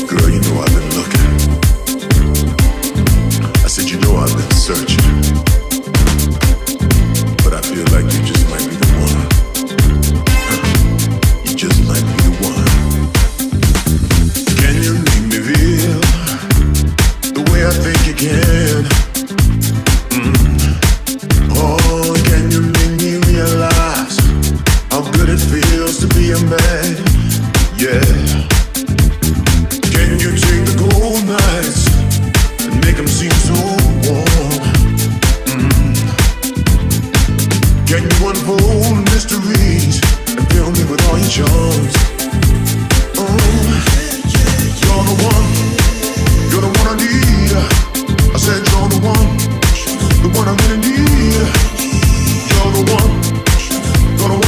Girl, you know I've been looking. I said, you know I've been searching. But I feel like you just might be the one. You just might be the one. Can you make me feel the way I think you can? Oh, can you make me realize how good it feels to be a man? Yeah. Can you take the cold nights and make them seem so warm? Can you unfold mysteries and fill me with all your charms? You're the one I need. I said you're the one I really need. You're the one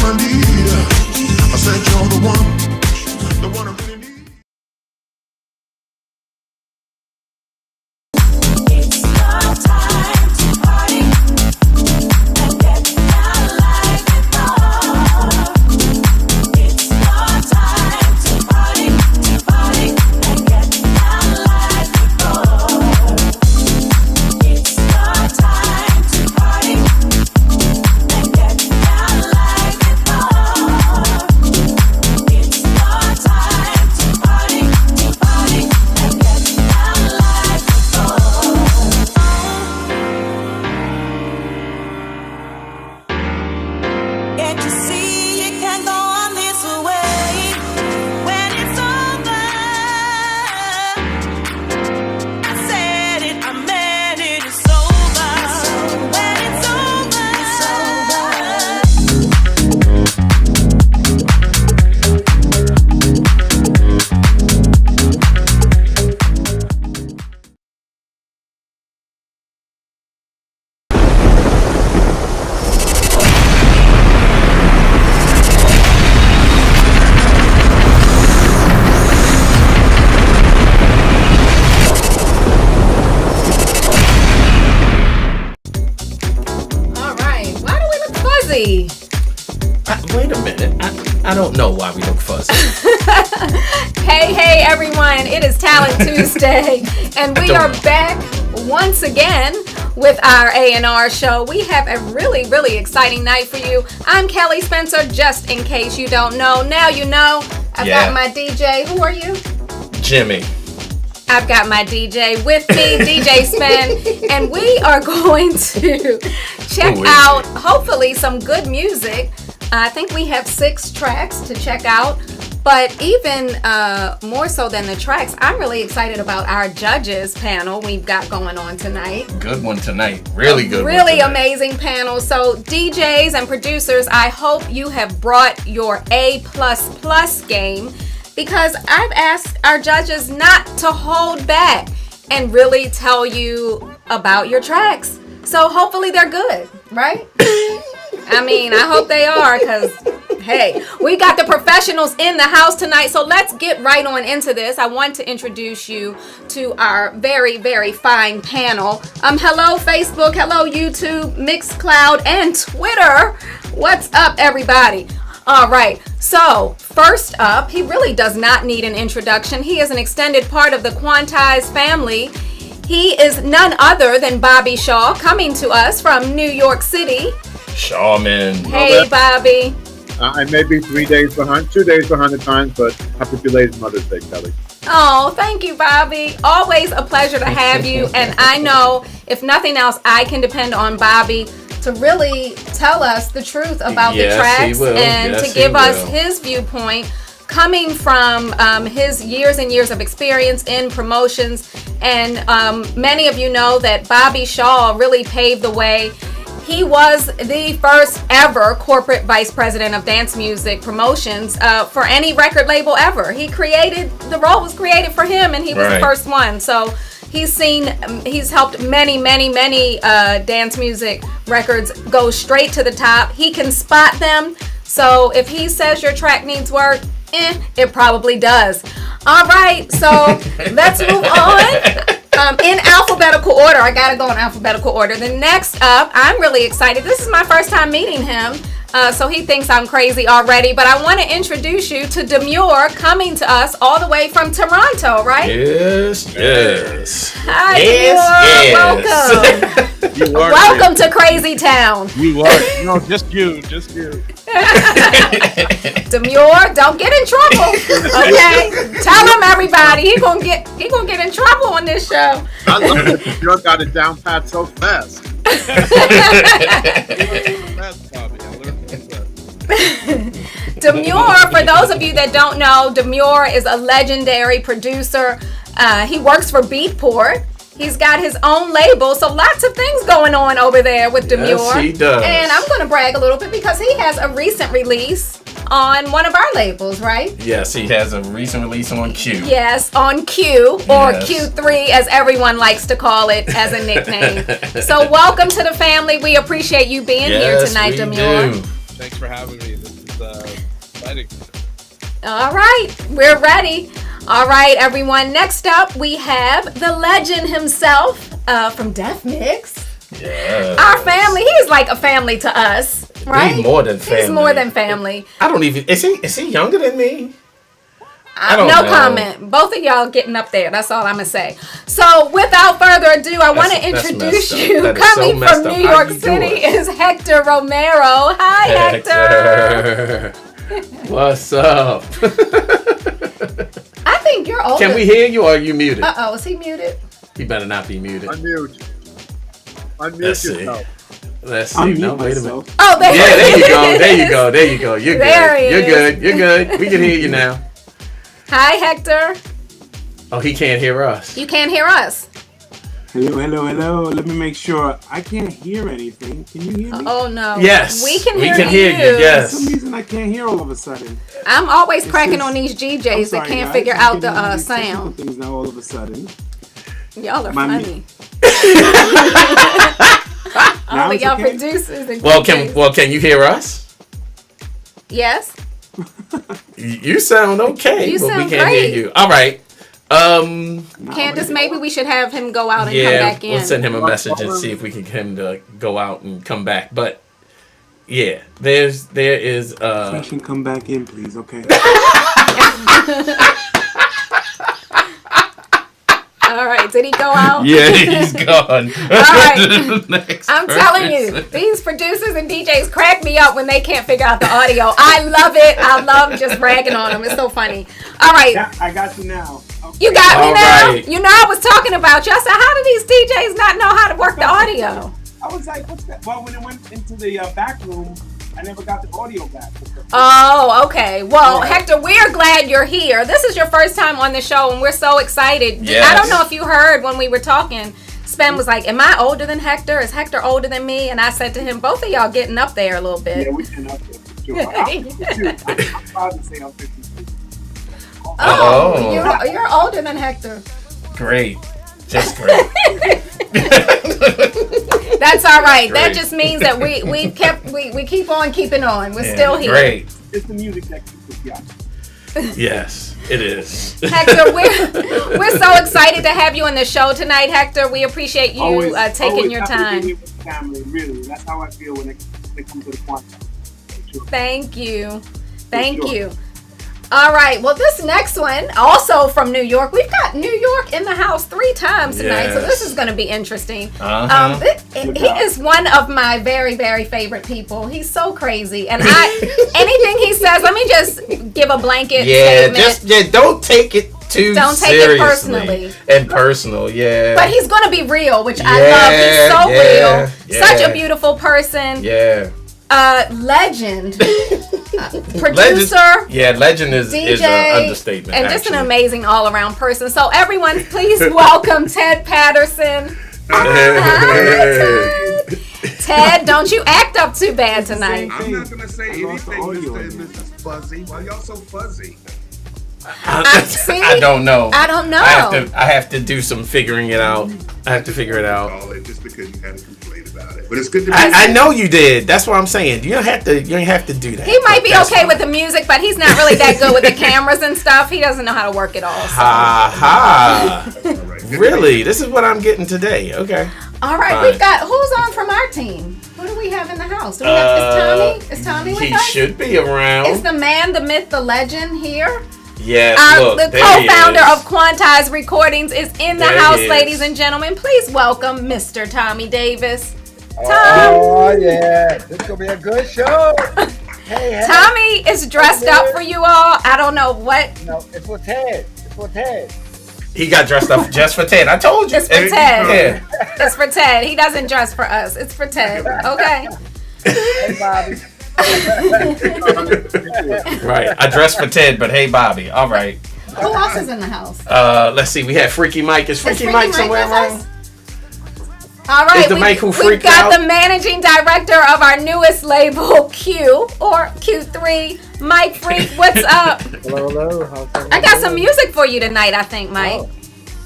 I need. I said you're the one I really need. It's your time to party and get down like before. It's your time to party and get down like before. It's your time to party and get down like before. It's your time to party and get down like before. Can't you see you can't go on this way when it's over? I said it, I meant it, it's over. When it's over, it's over. All right. Why do we look fuzzy? Wait a minute. I don't know why we look fuzzy. Hey, everyone. It is Talent Tuesday, and we are back once again with our A&R show. We have a really, really exciting night for you. I'm Kelly Spencer, just in case you don't know. Now you know. I've got my DJ. Who are you? Jimmy. I've got my DJ with me, DJ Spen, and we are going to check out, hopefully, some good music. I think we have 6 tracks to check out, but even more so than the tracks, I'm really excited about our judges panel we've got going on tonight. Good one tonight. Really good one Really tonight. amazing panel. So DJs and producers, I hope you have brought your A++ game, because I've asked our judges not to hold back and really tell you about your tracks. So hopefully they're good, right? I mean, I hope they are, because, hey, we got the professionals in the house tonight. So let's get right on into this. I want to introduce you to our very, very fine panel. Hello, Facebook. Hello, YouTube, Mixcloud, and Twitter. What's up, everybody? All right, so first up, he really does not need an introduction. He is an extended part of the Quantize family. He is none other than Bobby Shaw, coming to us from New York City. Shawman. Hey, Bobby. I may be 2 days behind the times, but happy belated Mother's Day, Kelly. Oh, thank you, Bobby. Always a pleasure to have you. And I know, if nothing else, I can depend on Bobby to really tell us the truth about the tracks and to give us his viewpoint, coming from his years and years of experience in promotions. And many of you know that Bobby Shaw really paved the way. He was the first ever corporate vice president of dance music promotions for any record label ever. The role was created for him, and he was the first one. So he's helped many dance music records go straight to the top. He can spot them. So if he says your track needs work, it probably does. All right, so let's move on. In alphabetical order. I gotta go in alphabetical order. The next up, I'm really excited. This is my first time meeting him. So he thinks I'm crazy already. But I want to introduce you to Demure, coming to us all the way from Toronto, right? Yes, yes. Hi, yes, Demure. yes. Welcome. Welcome to Crazy Town. You are. No, just you. Demure, don't get in trouble. Okay? Tell him, everybody. He gonna get in trouble on this show. I love that Demure got it down pat so fast. Demure, for those of you that don't know, Demure is a legendary producer. He works for Beatport. He's got his own label, so lots of things going on over there with Demure. Yes, he does. And I'm going to brag a little bit because he has a recent release on one of our labels, right? Yes, he has a recent release on Q. Yes, on Q, or Q3 as everyone likes to call it as a nickname. So welcome to the family. We appreciate you being here tonight, Demure. Do. Thanks for having me. This is exciting. All right, we're ready. All right, everyone. Next up, we have the legend himself from Def Mix. Yeah. Our family. He's like a family to us, right? He's more than family. He's more than family. I don't even. Is he younger than me? I don't no know. Comment. Both of y'all getting up there. That's all I'm gonna say. So, without further ado, I want to introduce you. Coming from New York City is Hector Romero. Hi, Hector. What's up? I think you're older. Can we hear you or are you muted? Uh-oh, is he muted? He better not be muted. Unmute Let's yourself. Let's see. No, wait a minute. Oh, there you go. There you go. You're there good. You're good. We can hear you now. Hi, Hector. Oh, he can't hear us. You can't hear us. Hello. Let me make sure. I can't hear anything. Can you hear me? Oh, no. Yes. We can hear you. Yes. For some reason, I can't hear all of a sudden. I'm always cracking on these DJs that can't figure out the sound. Things now all of a sudden. Y'all are funny. All of y'all producers and DJs. Can you hear us? Yes. You sound okay. You sound we can't great. hear you. All right. Candace, maybe we should have him go out and come back in. We'll send him a message and see if we can get him to go out and come back. But yeah, there is Question, come back in, please. Okay. All right, did he go out? Yeah, he's gone. All right. I'm telling you, these producers and DJs crack me up when they can't figure out the audio. I love it. I love just bragging on them. It's so funny. All right. I got you now. Okay. You got me now? Right. You know, I was talking about you. I said, how do these DJs not know how to work the audio? I was like, what's that? Well, when it went into the back room, I never got the audio back. Oh, okay. Well, Hector, we're glad you're here. This is your first time on the show, and we're so excited. Yes. I don't know if you heard when we were talking. Spen was like, am I older than Hector? Is Hector older than me? And I said to him, both of y'all getting up there a little bit. Yeah, we getting up there for sure. I'm proud to say I'm 52. Oh, you're older than Hector. Great. Just great. That's all right. Great. That just means that we keep on keeping on. We're still here. Great. It's the music that keeps us young. Yes, it is. Hector, we're so excited to have you on the show tonight, Hector. We appreciate you taking your time. To be with the family, really. That's how I feel when they come to the Quantize. Sure. Thank you. Thank you. All right. Well, this next one, also from New York. We've got New York in the house 3 times tonight, so this is going to be interesting. He is one of my very, very favorite people. He's so crazy, and anything he says, let me just give a blanket statement. Don't take it too Don't take seriously. it personally. And personal, yeah. But he's going to be real, which I love. He's so real. Such a beautiful person. Yeah. Legend. Producer. Legend is DJ, an understatement. And just an amazing all-around person. So everyone, please welcome Ted Patterson. Hi, Ted. Ted, don't you act up too bad tonight. I'm not going to say anything, Mr. Fuzzy. Why y'all so fuzzy? I don't know. I have to do some figuring it out. I have to figure it out. Just because you had a complaint about it, but it's good to be. I know you did. That's what I'm saying. You don't have to do that. He might be okay with the music, but he's not really that good with the cameras and stuff. He doesn't know how to work it all. So. Really? This is what I'm getting today. Okay. All right, we've got who's on from our team. Who do we have in the house? Do we have, is Tommy with us? He should be around. Is the man, the myth, the legend here? Yes, the co-founder of Quantize Recordings is in the house, ladies and gentlemen. Please welcome Mr. Tommy Davis. Oh, yeah. This is going to be a good show. Hey. Tommy is dressed up for you all. I don't know what. No, it's for Ted. It's for Ted. He got dressed up just for Ted. I told you. It's for Ted. Yeah. It's for Ted. He doesn't dress for us. It's for Ted. Okay. Hey, Bobby. Right. I dress for Ted, but hey, Bobby. All right. Who else is in the house? Let's see. We have Freaky Mike. Is Freaky Mike somewhere around? All right. Is the Mike who freaked we've got out? the managing director of our newest label, Q or Q3, Mike Freak. What's up? Hello. I got some music for you tonight, I think, Mike.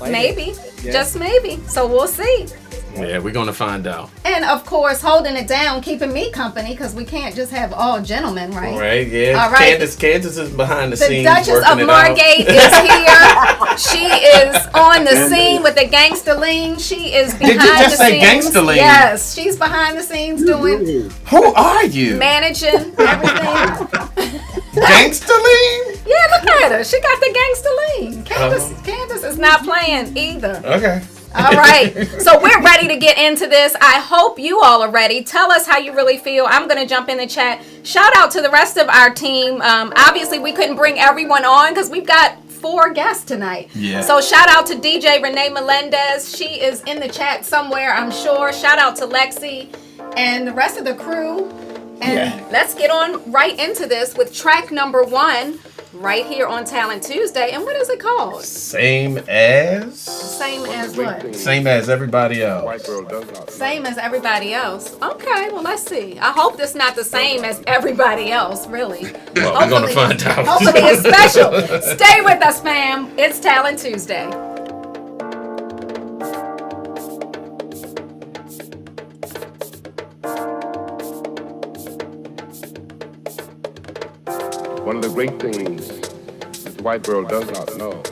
Oh, maybe. Yeah. Just maybe. So we'll see. Yeah, we're going to find out. And, of course, holding it down, keeping me company, because we can't just have all gentlemen, right? Right, yeah. All right. Candace is behind the scenes. The Duchess of Margate is here. She is on the scene with the gangster lean. She is behind the scenes. Did you just say gangster lean? Yes, she's behind the scenes doing... Who are you? Managing everything. Gangster lean? Yeah, look at her. She got the gangster lean. Candace is not playing either. Okay. All right, so we're ready to get into this. I hope you all are ready. Tell us how you really feel. I'm going to jump in the chat. Shout out to the rest of our team. Obviously, we couldn't bring everyone on because we've got 4 guests tonight. Yeah. So shout out to DJ Renee Melendez. She is in the chat somewhere, I'm sure. Shout out to Lexi and the rest of the crew. And let's get on right into this with track number 1. Right here on Talent Tuesday. And what is it called? Same as? Same as what? Same as everybody else. White girl does not. Same as everybody else. Okay, well, let's see. I hope it's not the same as everybody else, really. Well, we're going to find out. Hopefully it's special. Stay with us, fam. It's Talent Tuesday. One of the great things that the white girl does not know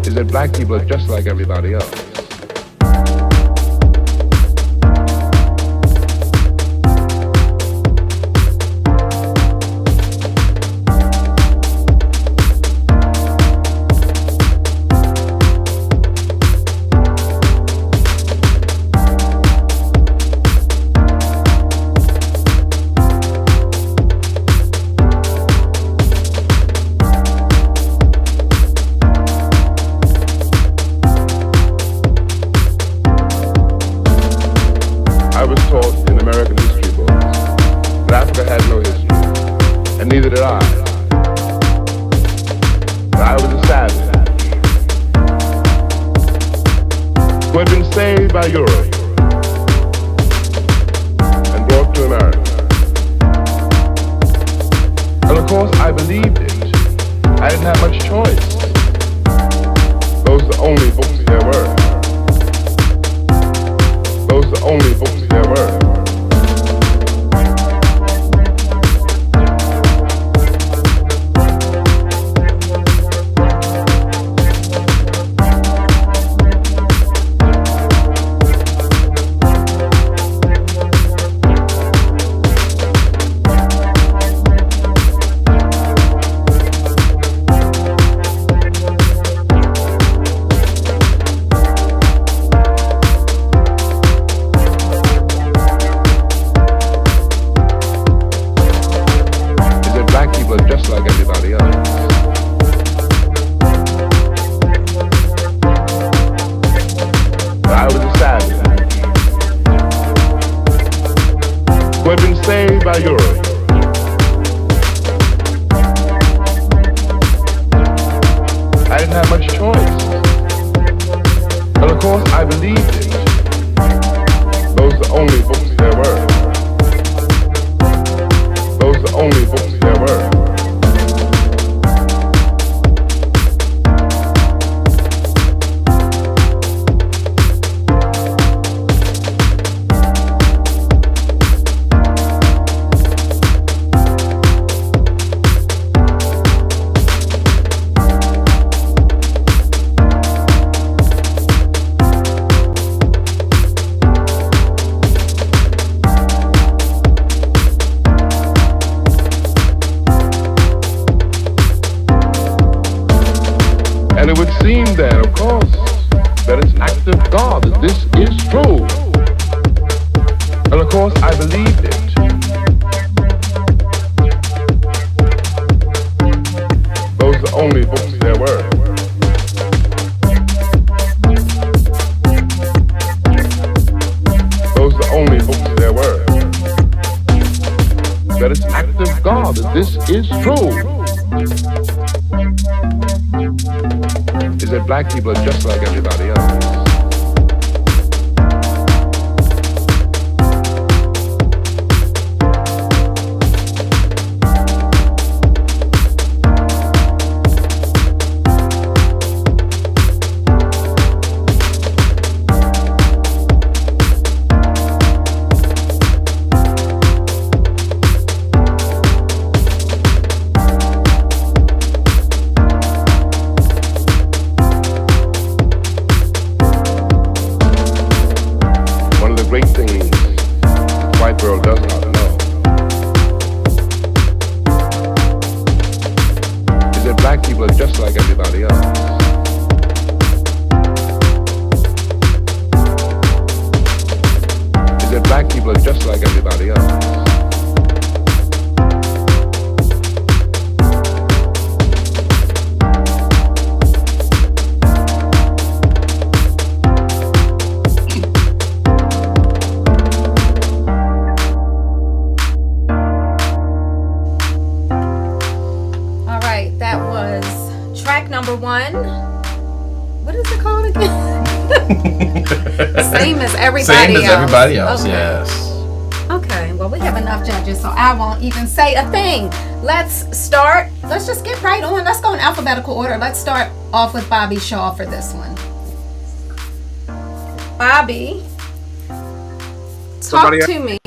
is that black people are just like everybody else. And it would seem then, of course, that it's an act of God that this is true. And of course, I believed it. Those are the only books there were. Those are the only books there were. That it's an act of God that this is true. Is that black people are just like everybody else. Same as everybody else, okay. Yes. Okay, well, we have enough judges, so I won't even say a thing. Let's start. Let's just get right on. Let's go in alphabetical order. Let's start off with Bobby Shaw for this one. Bobby, talk to me.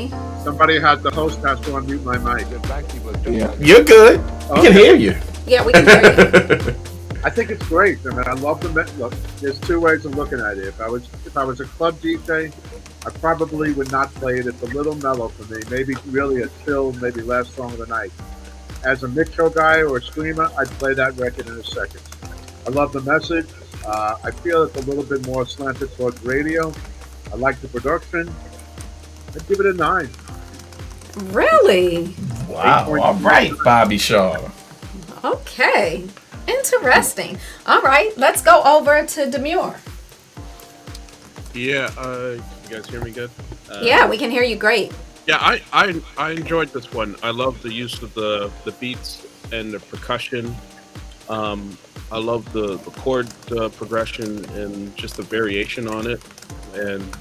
Somebody has the host has to unmute my mic. Yeah. You're good. We can hear you. Yeah, we can hear you. I think it's great. I mean, I love the look. There's two ways of looking at it. If I was a club DJ, I probably would not play it. It's a little mellow for me. Maybe really a chill, maybe last song of the night. As a mix show guy or a streamer, I'd play that record in a second. I love the message. I feel it's a little bit more slanted towards radio. I like the production. I'd give it a 9. Really? Wow. All right, Bobby Shaw. Okay. Interesting. All right, let's go over to Demure. Yeah, you guys hear me good? Yeah, we can hear you great. Yeah, I enjoyed this one. I love the use of the beats and the percussion. I love the chord progression and just the variation on it. And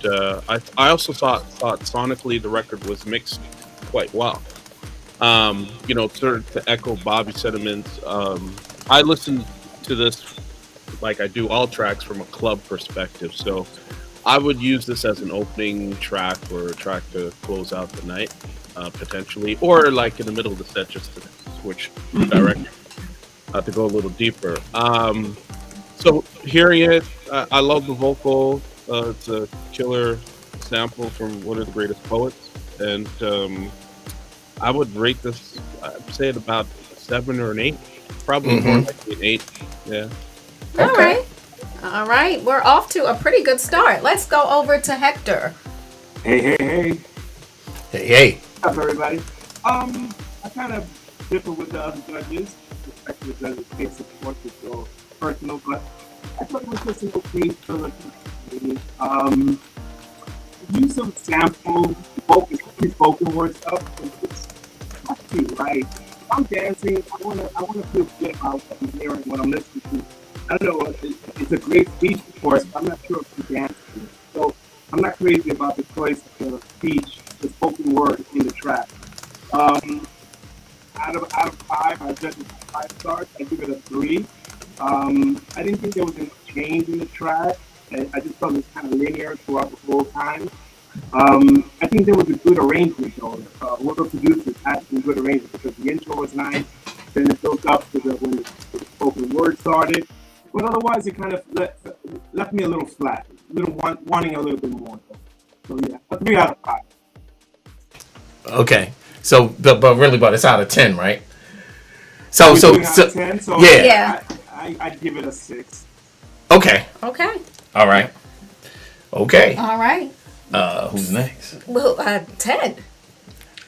I also thought sonically the record was mixed quite well. Sort of to echo Bobby's sentiments. I listen to this like I do all tracks from a club perspective, so I would use this as an opening track or a track to close out the night, potentially, or like in the middle of the set just to switch direction, to go a little deeper. So hearing it, I love the vocal. It's a killer sample from one of the greatest poets, and I would rate this, I'd say it about 7 or an 8. Probably more like an 8. Yeah. Okay. All right. We're off to a pretty good start. Let's go over to Hector. Hey. Hey. What's up, everybody? I kind of differ with the other judges. Perspective as it takes support to go personal, but I thought it was just an okay filler. Use of sample, spoken word stuff. It's not too right. I'm dancing. I wanna feel good about what I'm hearing, what I'm listening to. I don't know. It's a great speech, of course, but I'm not sure if you dance to it. So I'm not crazy about the choice of the speech, the spoken word in the track. Out of 5, I judge it 5 stars. I give it a 3. I didn't think there was any change in the track. I just felt it was kind of linear throughout the whole time. I think there was a good arrangement though. Whoever produced it had some good arrangement because the intro was nice, then it built up to when the spoken word started. But otherwise, it kind of left me a little flat, wanting a little bit more. So yeah, a 3 out of 5. Okay, but it's out of 10, right? So 10? yeah. I I'd give it a 6. Okay. Okay. All right. Okay. All right. Who's next? Well, Ted.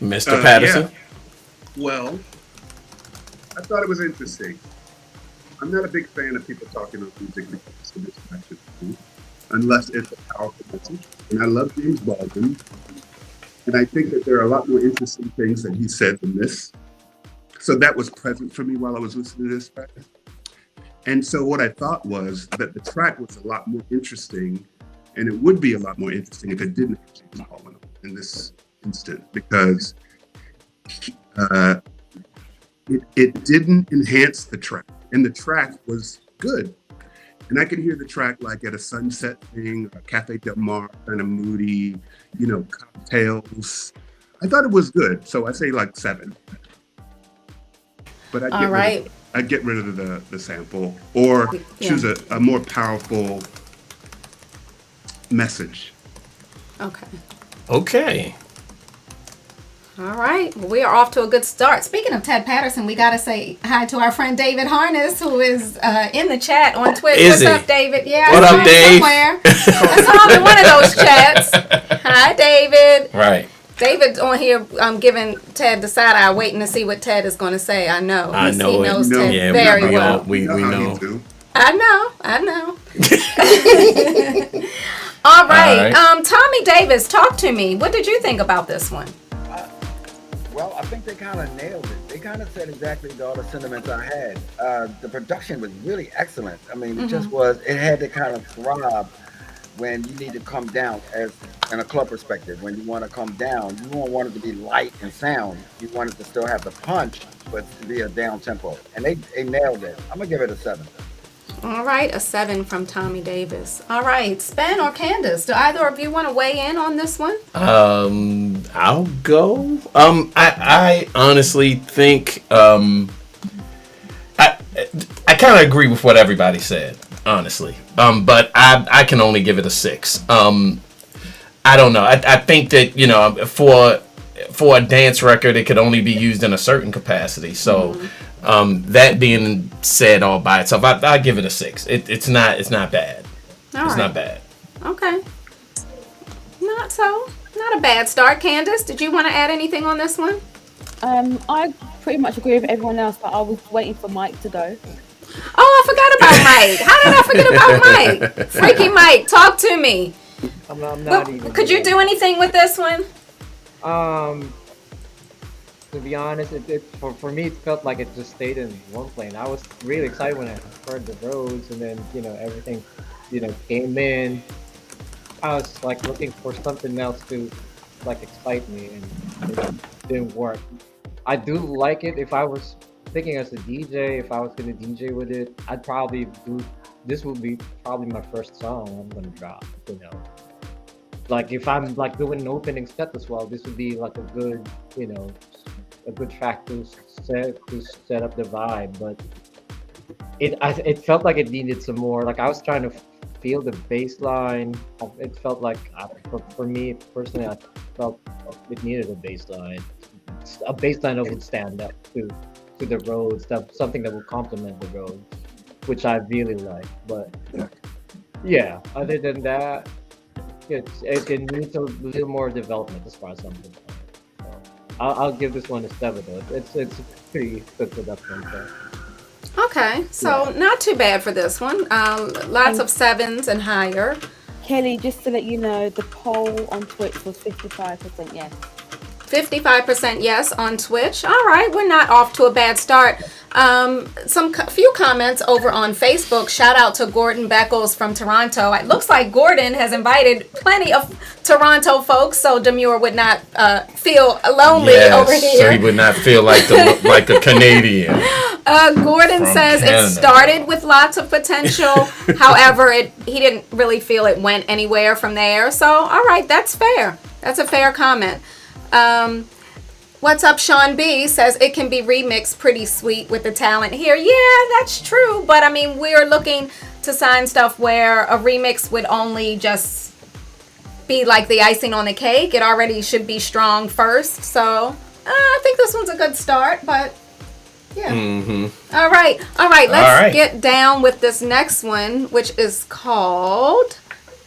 Mr. Patterson. Yeah. Well, I thought it was interesting. I'm not a big fan of people talking about music because of distraction, unless it's a powerful message. And I love James Baldwin. And I think that there are a lot more interesting things that he said than this. So that was present for me while I was listening to this track. And so what I thought was that the track was a lot more interesting, and it would be a lot more interesting if it didn't have James Baldwin in this instant, because it didn't enhance the track, and the track was good. And I could hear the track like at a sunset thing, a Cafe Del Mar, kind of moody, cocktails. I thought it was good, so I say like 7. But I'd get rid of the sample or choose a more powerful message. Okay. All right. Well, we are off to a good start. Speaking of Ted Patterson, we got to say hi to our friend David Harness, who is in the chat on Twitch. What's up, David? Yeah. What up, Dave? Somewhere. That's all in one of those chats. Hi, David. Right. David's on here giving Ted the side eye, waiting to see what Ted is going to say. I know. He knows Ted very well. We know. I know. All right. Tommy Davis, talk to me. What did you think about this one? Well, I think they kind of nailed it. They kind of said exactly all the sentiments I had. The production was really excellent. I mean, it had to kind of throb when you need to come down, as in a club perspective. When you want to come down, you don't want it to be light and sound. You want it to still have the punch, but to be a down tempo. And they nailed it. I'm going to give it a 7. All right, a 7 from Tommy Davis. All right, Spen or Candace, do either of you want to weigh in on this one? I'll go. I honestly think I kind of agree with what everybody said, honestly. But I can only give it a 6. I don't know. I think that for a dance record, it could only be used in a certain capacity. So. That being said, all by itself, I give it a 6. It's not bad. Not bad. Okay. Not a bad start. Candace, did you want to add anything on this one? I pretty much agree with everyone else, but I was waiting for Mike to go. Oh, I forgot about Mike. How did I forget about Mike? Freaky Mike, talk to me. I'm not even. Could you do anything with this one? To be honest, for me, it felt like it just stayed in one plane. I was really excited when I heard the roads, and then everything, came in. I was like looking for something else to like excite me, and it didn't work. I do like it. If I was thinking as a DJ, if I was gonna DJ with it, I'd probably do. This would be probably my first song I'm gonna drop. Like if I'm like doing an opening set as well, this would be like a good, a good track to set up the vibe. But it felt like it needed some more. Like I was trying to feel the bass line. It felt like for me personally, I felt it needed a bass line. A bass line that would stand up to the roads, something that would complement the roads, which I really like. But yeah, other than that, it needs a little more development as far as I'm concerned. I'll give this one a 7 though. It's a pretty good production. So. Okay, so not too bad for this one. Lots of 7s and higher. Kelly, just to let you know, the poll on Twitch was 55% yes. 55% yes on Twitch. All right, we're not off to a bad start. Few comments over on Facebook. Shout out to Gordon Beckles from Toronto. It looks like Gordon has invited plenty of Toronto folks, so Demure would not feel lonely over here. So he would not feel like a Canadian. Gordon says Canada. It started with lots of potential. However, he didn't really feel it went anywhere from there. So, all right, that's fair. That's a fair comment. What's up, Sean B says it can be remixed pretty sweet with the talent here. Yeah, that's true. But I mean, we're looking to sign stuff where a remix would only just be like the icing on the cake. It already should be strong first. So I think this one's a good start, but Yeah. All right. Let's get down with this next one, which is called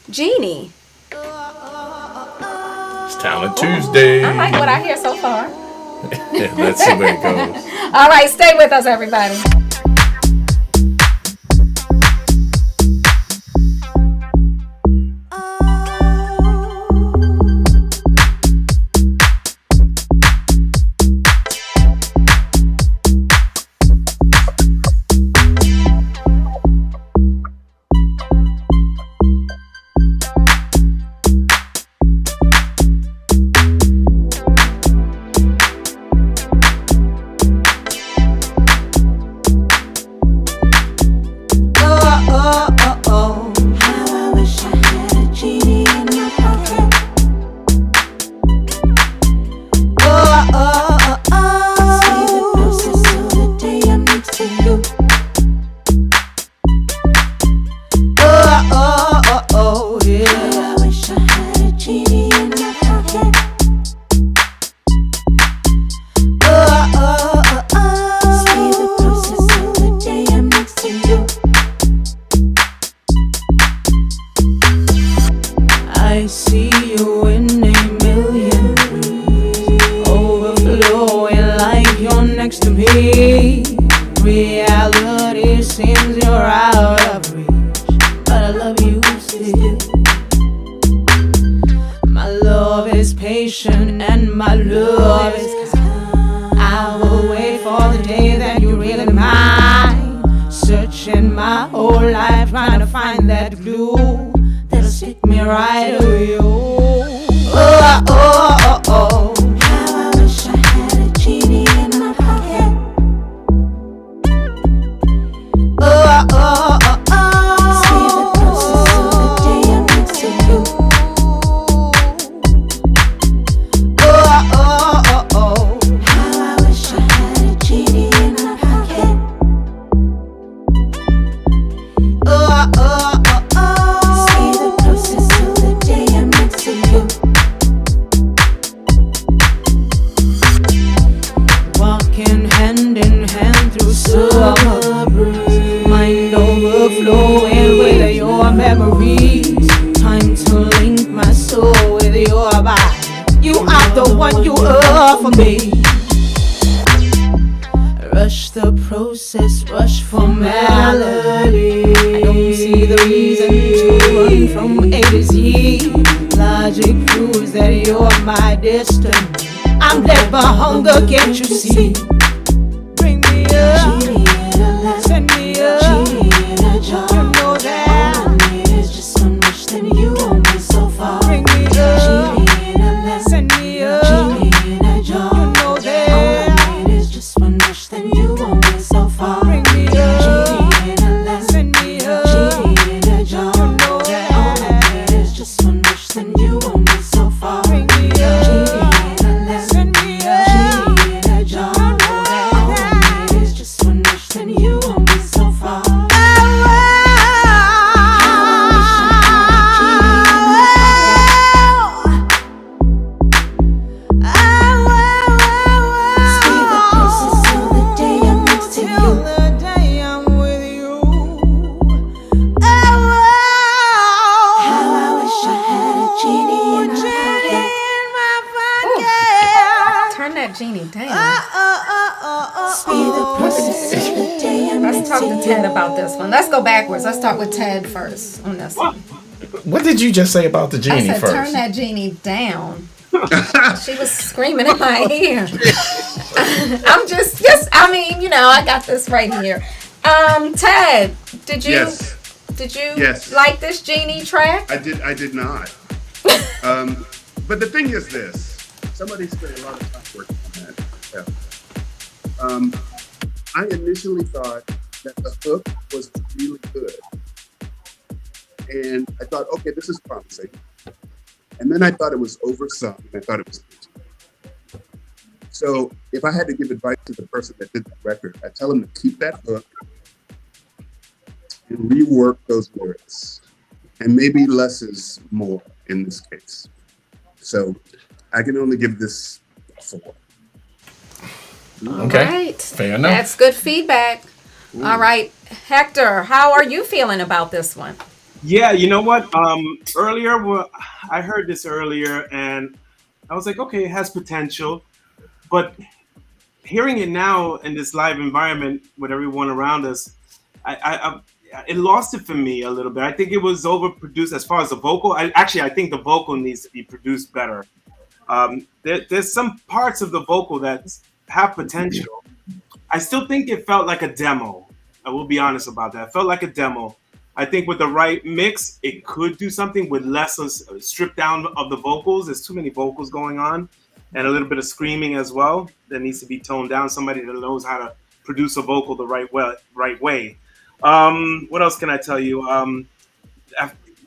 Genie. It's Talent Tuesday. I like what I hear so far. Let's see where it goes. All right, stay with us, everybody. Let's start with Ted first on this one. What did you just say about the genie I said, first? turn that genie down. She was screaming in my ear. I'm just, I mean, I got this right here. Ted, did you like this genie track? I did not. But the thing is this. Somebody spent a lot of time working on that. I initially thought that the hook was really good. And I thought, okay, this is promising. And then I thought it was oversung, and I thought it was pitchy. So if I had to give advice to the person that did the record, I'd tell them to keep that hook and rework those lyrics. And maybe less is more in this case. So I can only give this 4. Okay. Right. Fair enough. That's good feedback. All right, Hector, how are you feeling about this one? Yeah, you know what? Earlier, I heard this earlier, and I was like, okay, it has potential. But hearing it now in this live environment with everyone around us, it lost it for me a little bit. I think it was overproduced as far as the vocal. I think the vocal needs to be produced better. There's some parts of the vocal that have potential. I still think it felt like a demo. I will be honest about that. It felt like a demo. I think with the right mix, it could do something with less stripped down of the vocals. There's too many vocals going on, and a little bit of screaming as well. That needs to be toned down. Somebody that knows how to produce a vocal the right way. What else can I tell you?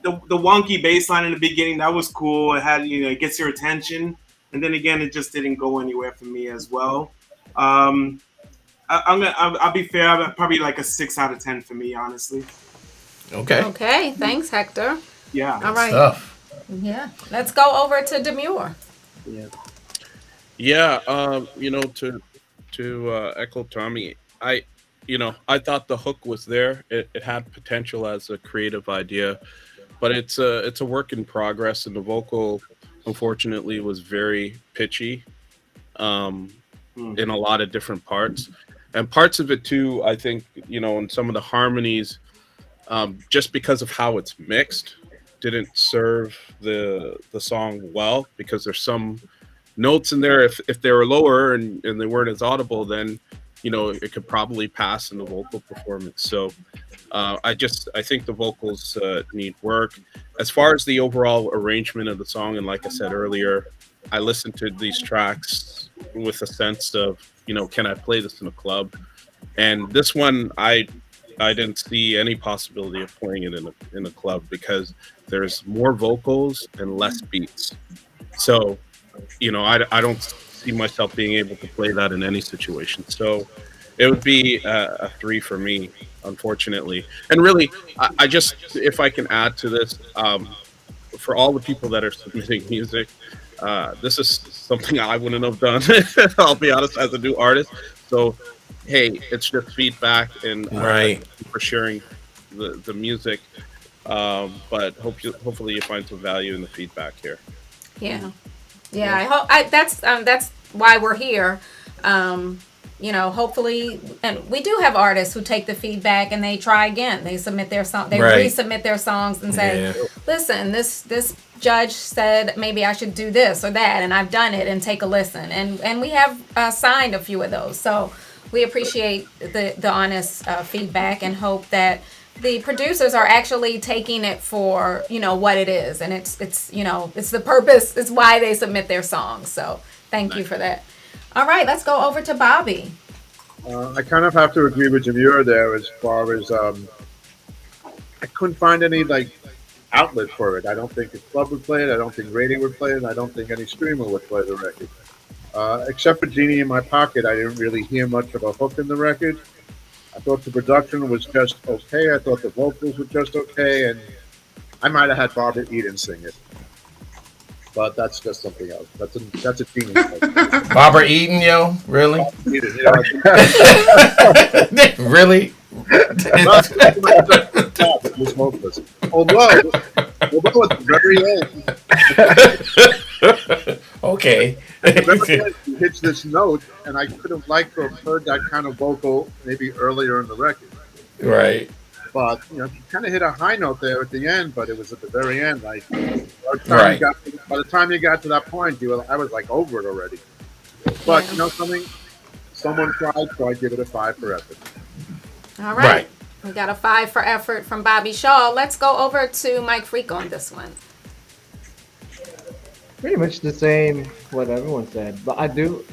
The wonky bass line in the beginning, that was cool. It had, it gets your attention, and then again, it just didn't go anywhere for me as well. I'll be fair. I'm probably like a 6 out of 10 for me, honestly. Okay. Okay. Thanks, Hector. Yeah. All right. Stuff. Yeah. Let's go over to Demure. Yeah. To echo Tommy, I thought the hook was there. It had potential as a creative idea, but it's a work in progress, and the vocal, unfortunately, was very pitchy, in a lot of different parts, and parts of it too. I think in some of the harmonies, just because of how it's mixed, didn't serve the song well, because there's some notes in there, if they were lower and they weren't as audible, then it could probably pass in the vocal performance. So I think the vocals need work. As far as the overall arrangement of the song, and like I said earlier, I listened to these tracks with a sense of, can I play this in a club? And this one, I didn't see any possibility of playing it in a club, because there's more vocals and less beats. So, I don't see myself being able to play that in any situation. So it would be a 3 for me, unfortunately. And really, I just, if I can add to this, for all the people that are submitting music, this is something I wouldn't have done, I'll be honest, as a new artist. So, hey, it's just feedback, and right, for sharing the music. But hopefully you find some value in the feedback here. Yeah. I hope that's why we're here. Hopefully, and we do have artists who take the feedback and they try again. They submit their song, they resubmit their songs and say, "Listen, this judge said maybe I should do this or that, and I've done it, and take a listen." And we have signed a few of those, so we appreciate the honest feedback, and hope that the producers are actually taking it for what it is, and it's the purpose, it's why they submit their songs. So thank you for that. All right, let's go over to Bobby. I kind of have to agree with Jamir there, as far as I couldn't find any outlet for it. I don't think the club would play it. I don't think radio would play it. I don't think any streamer would play the record. Except for Genie in My Pocket, I didn't really hear much of a hook in the record. I thought the production was just okay. I thought the vocals were just okay, and I might have had Barbara Eden sing it, but that's just something else. That's a Genie. Barbara Eden, yo, really? Eden, really? It was hopeless. Although at the very end, okay. He hits this note, and I could have liked to have heard that kind of vocal maybe earlier in the record. Right. But he kind of hit a high note there at the end, but it was at the very end. By the time you got to that point, I was over it already. But something, someone tried, so I give it a 5 for effort. All right. We got a 5 for effort from Bobby Shaw. Let's go over to Mike Freak on this one. Pretty much the same what everyone said, but I do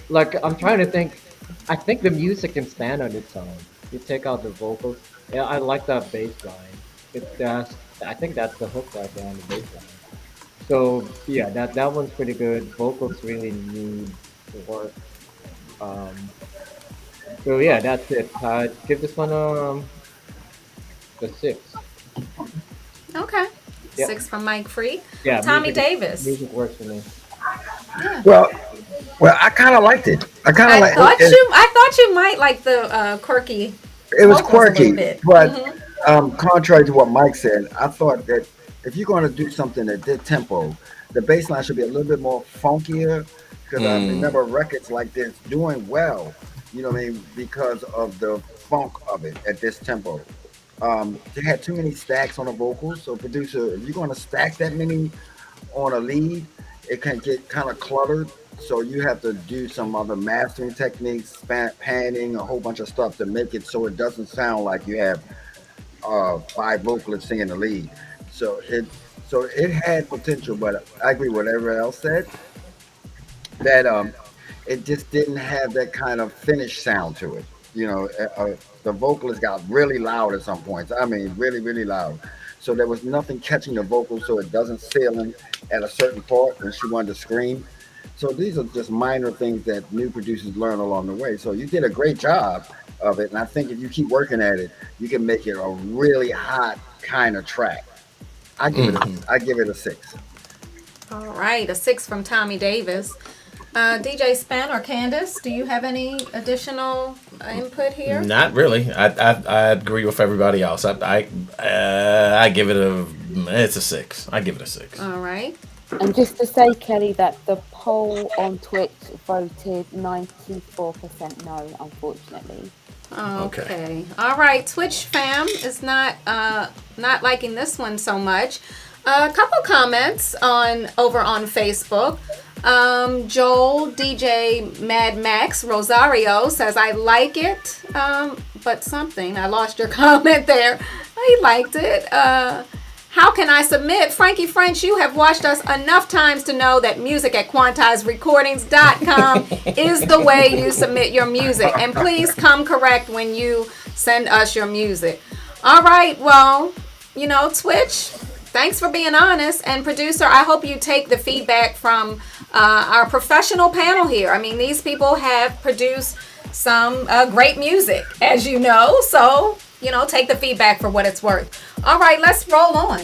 I'm trying to think. I think the music can stand on its own. You take out the vocals. Yeah, I like that bass line. I think that's the hook right there on the bass line. So yeah, that one's pretty good. Vocals really need to work. So yeah, that's it. Give this one a 6. Okay. Yep. 6 from Mike Freak. Yeah, Tommy Davis. Music works for me. Yeah. Well, Well, I kind of liked it. I thought you might like the quirky. It was quirky, but contrary to what Mike said, I thought that if you're going to do something at this tempo, the bass line should be a little bit more funkier. Because I remember records like this doing well, you know what I mean, because of the funk of it at this tempo. They had too many stacks on the vocals. So producer, if you're going to stack that many on a lead, it can get kind of cluttered. So you have to do some other mastering techniques, panning, a whole bunch of stuff to make it so it doesn't sound like you have 5 vocalists singing the lead. So it had potential, but I agree with everyone else said that it just didn't have that kind of finished sound to it. You know, the vocalist got really loud at some points. I mean, really, really loud. So there was nothing catching the vocals, so it doesn't seal in at a certain part when she wanted to scream. So these are just minor things that new producers learn along the way. So you did a great job of it, and I think if you keep working at it, you can make it a really hot kind of track. I give it a 6. All right, a 6 from Tommy Davis. DJ Spen or Candace, do you have any additional input here? Not really. I agree with everybody else. I give it it's a 6. I give it a 6. All right. And just to say, Kelly, that the poll on Twitch voted 94% no, unfortunately. Okay. All right. Twitch fam is not liking this one so much. A couple comments over on Facebook. Joel DJ Mad Max Rosario says, I like it, but something. I lost your comment there. He liked it. How can I submit? Frankie French, you have watched us enough times to know that music at QuantizeRecordings.com is the way you submit your music. And please come correct when you send us your music. All right, well, Twitch, thanks for being honest. And producer, I hope you take the feedback from our professional panel here. I mean, these people have produced some great music, as you know. So, take the feedback for what it's worth. All right, let's roll on.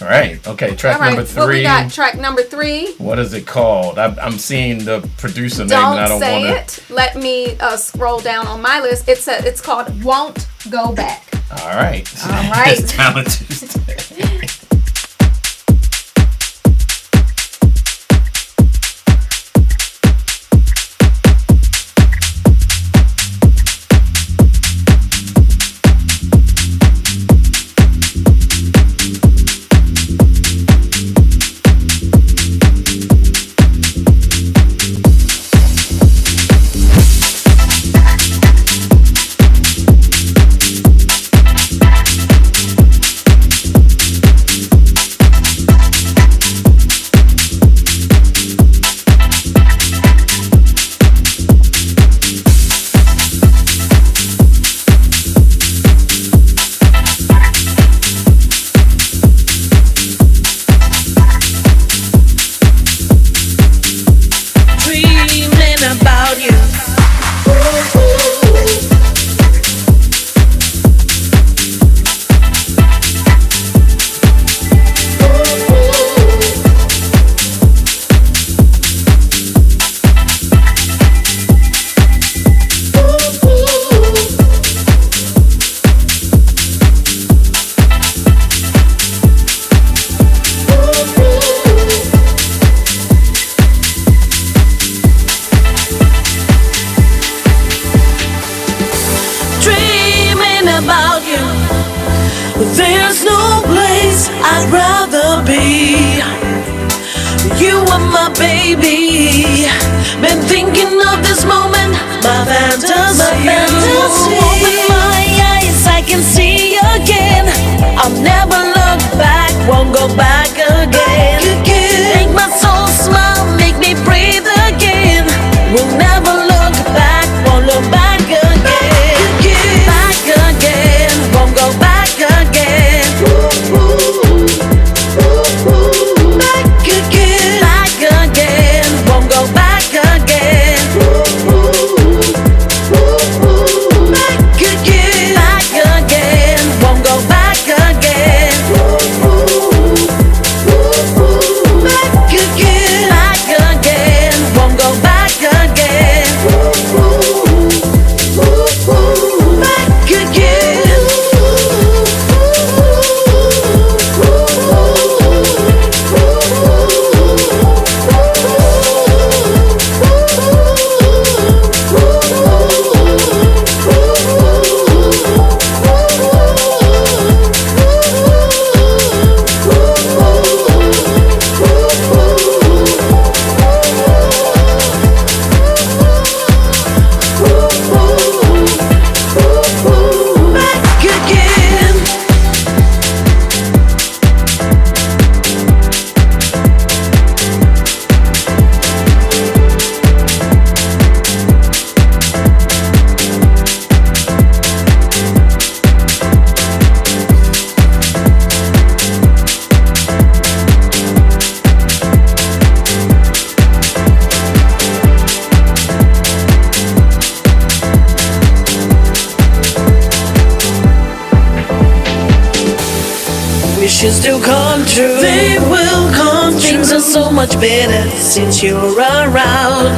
All right. Okay, track number 3. What we got? Track number 3. What is it called? I'm seeing the producer name Don't and I don't say want it. Let me scroll down on my list. It's called Won't Go Back. All right. All right. It's Talent Tuesday. There's no place I'd rather be. You are my baby. Been thinking of this moment, my fantasy. Open my eyes, I can see again. I'll never look back, won't go back again. Make my soul smile, make me breathe again. We'll never look back, won't look back again. Back again, won't go back again. Back again, won't go back again. Back again. wishes do come true. They will come true. Things are so much better since you're around.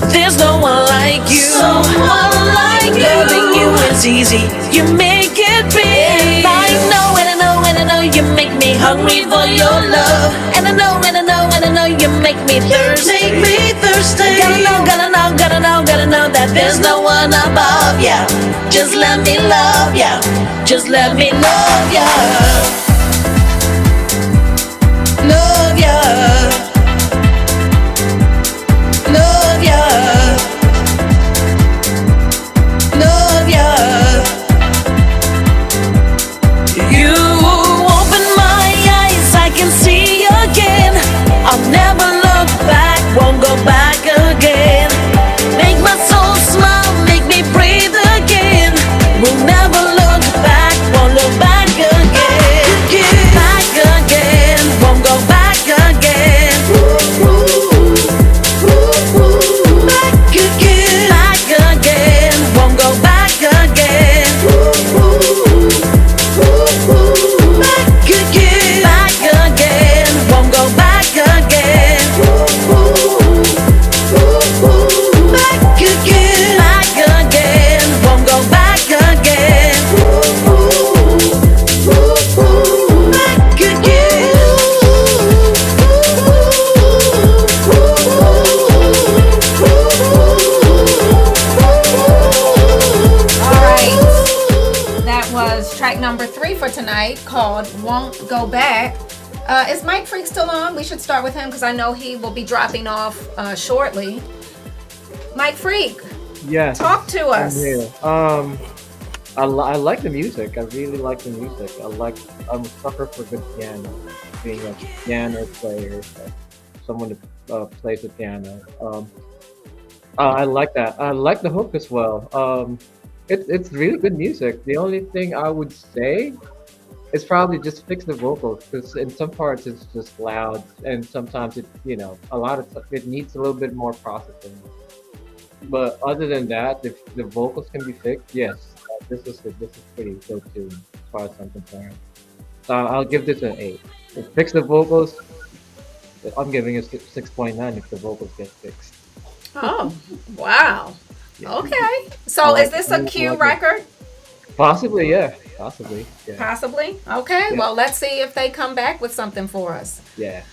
There's no one like you. Someone like you. Loving you is easy. You make it big. I know and I know and I know you make me hungry for your love. And I know and I know and I know you make me thirsty. You make me thirsty. Gotta know, gotta know, gotta know, gotta know that there's no one above ya. Just let me love ya. Just let me love ya. Love ya. Love ya. Love ya. You open my eyes, I can see again. I'll never look back, won't go back again. Make my soul smile, make me breathe again. We'll never look back, won't look back again. Back again, won't go back again. Back again, back again, won't go back again. Back again, back again, won't go back again. Back again, back again, won't go back again. Back again. Alright, that was track number 3 for tonight, called Won't Go Back. Is Mike Freak still on? We should start with him because I know he will be dropping off shortly. Mike Freak, Yes. talk to I'm us. here. I like the music. I really like the music. I'm a sucker for good piano. Being a piano player, someone that plays the piano. I like that. I like the hook as well. It's really good music. The only thing I would say is probably just fix the vocals because in some parts it's just loud and sometimes it a lot of it needs a little bit more processing. But other than that, if the vocals can be fixed, yes, this is pretty good too as far as I'm concerned. I'll give this an 8. Fix the vocals. I'm giving it 6.9 if the vocals get fixed. Oh, wow. Yeah. Okay. So is this a Q record? Possibly, yeah. Possibly, yeah. Possibly. Okay. Yeah. Well, let's see if they come back with something for us. Yeah.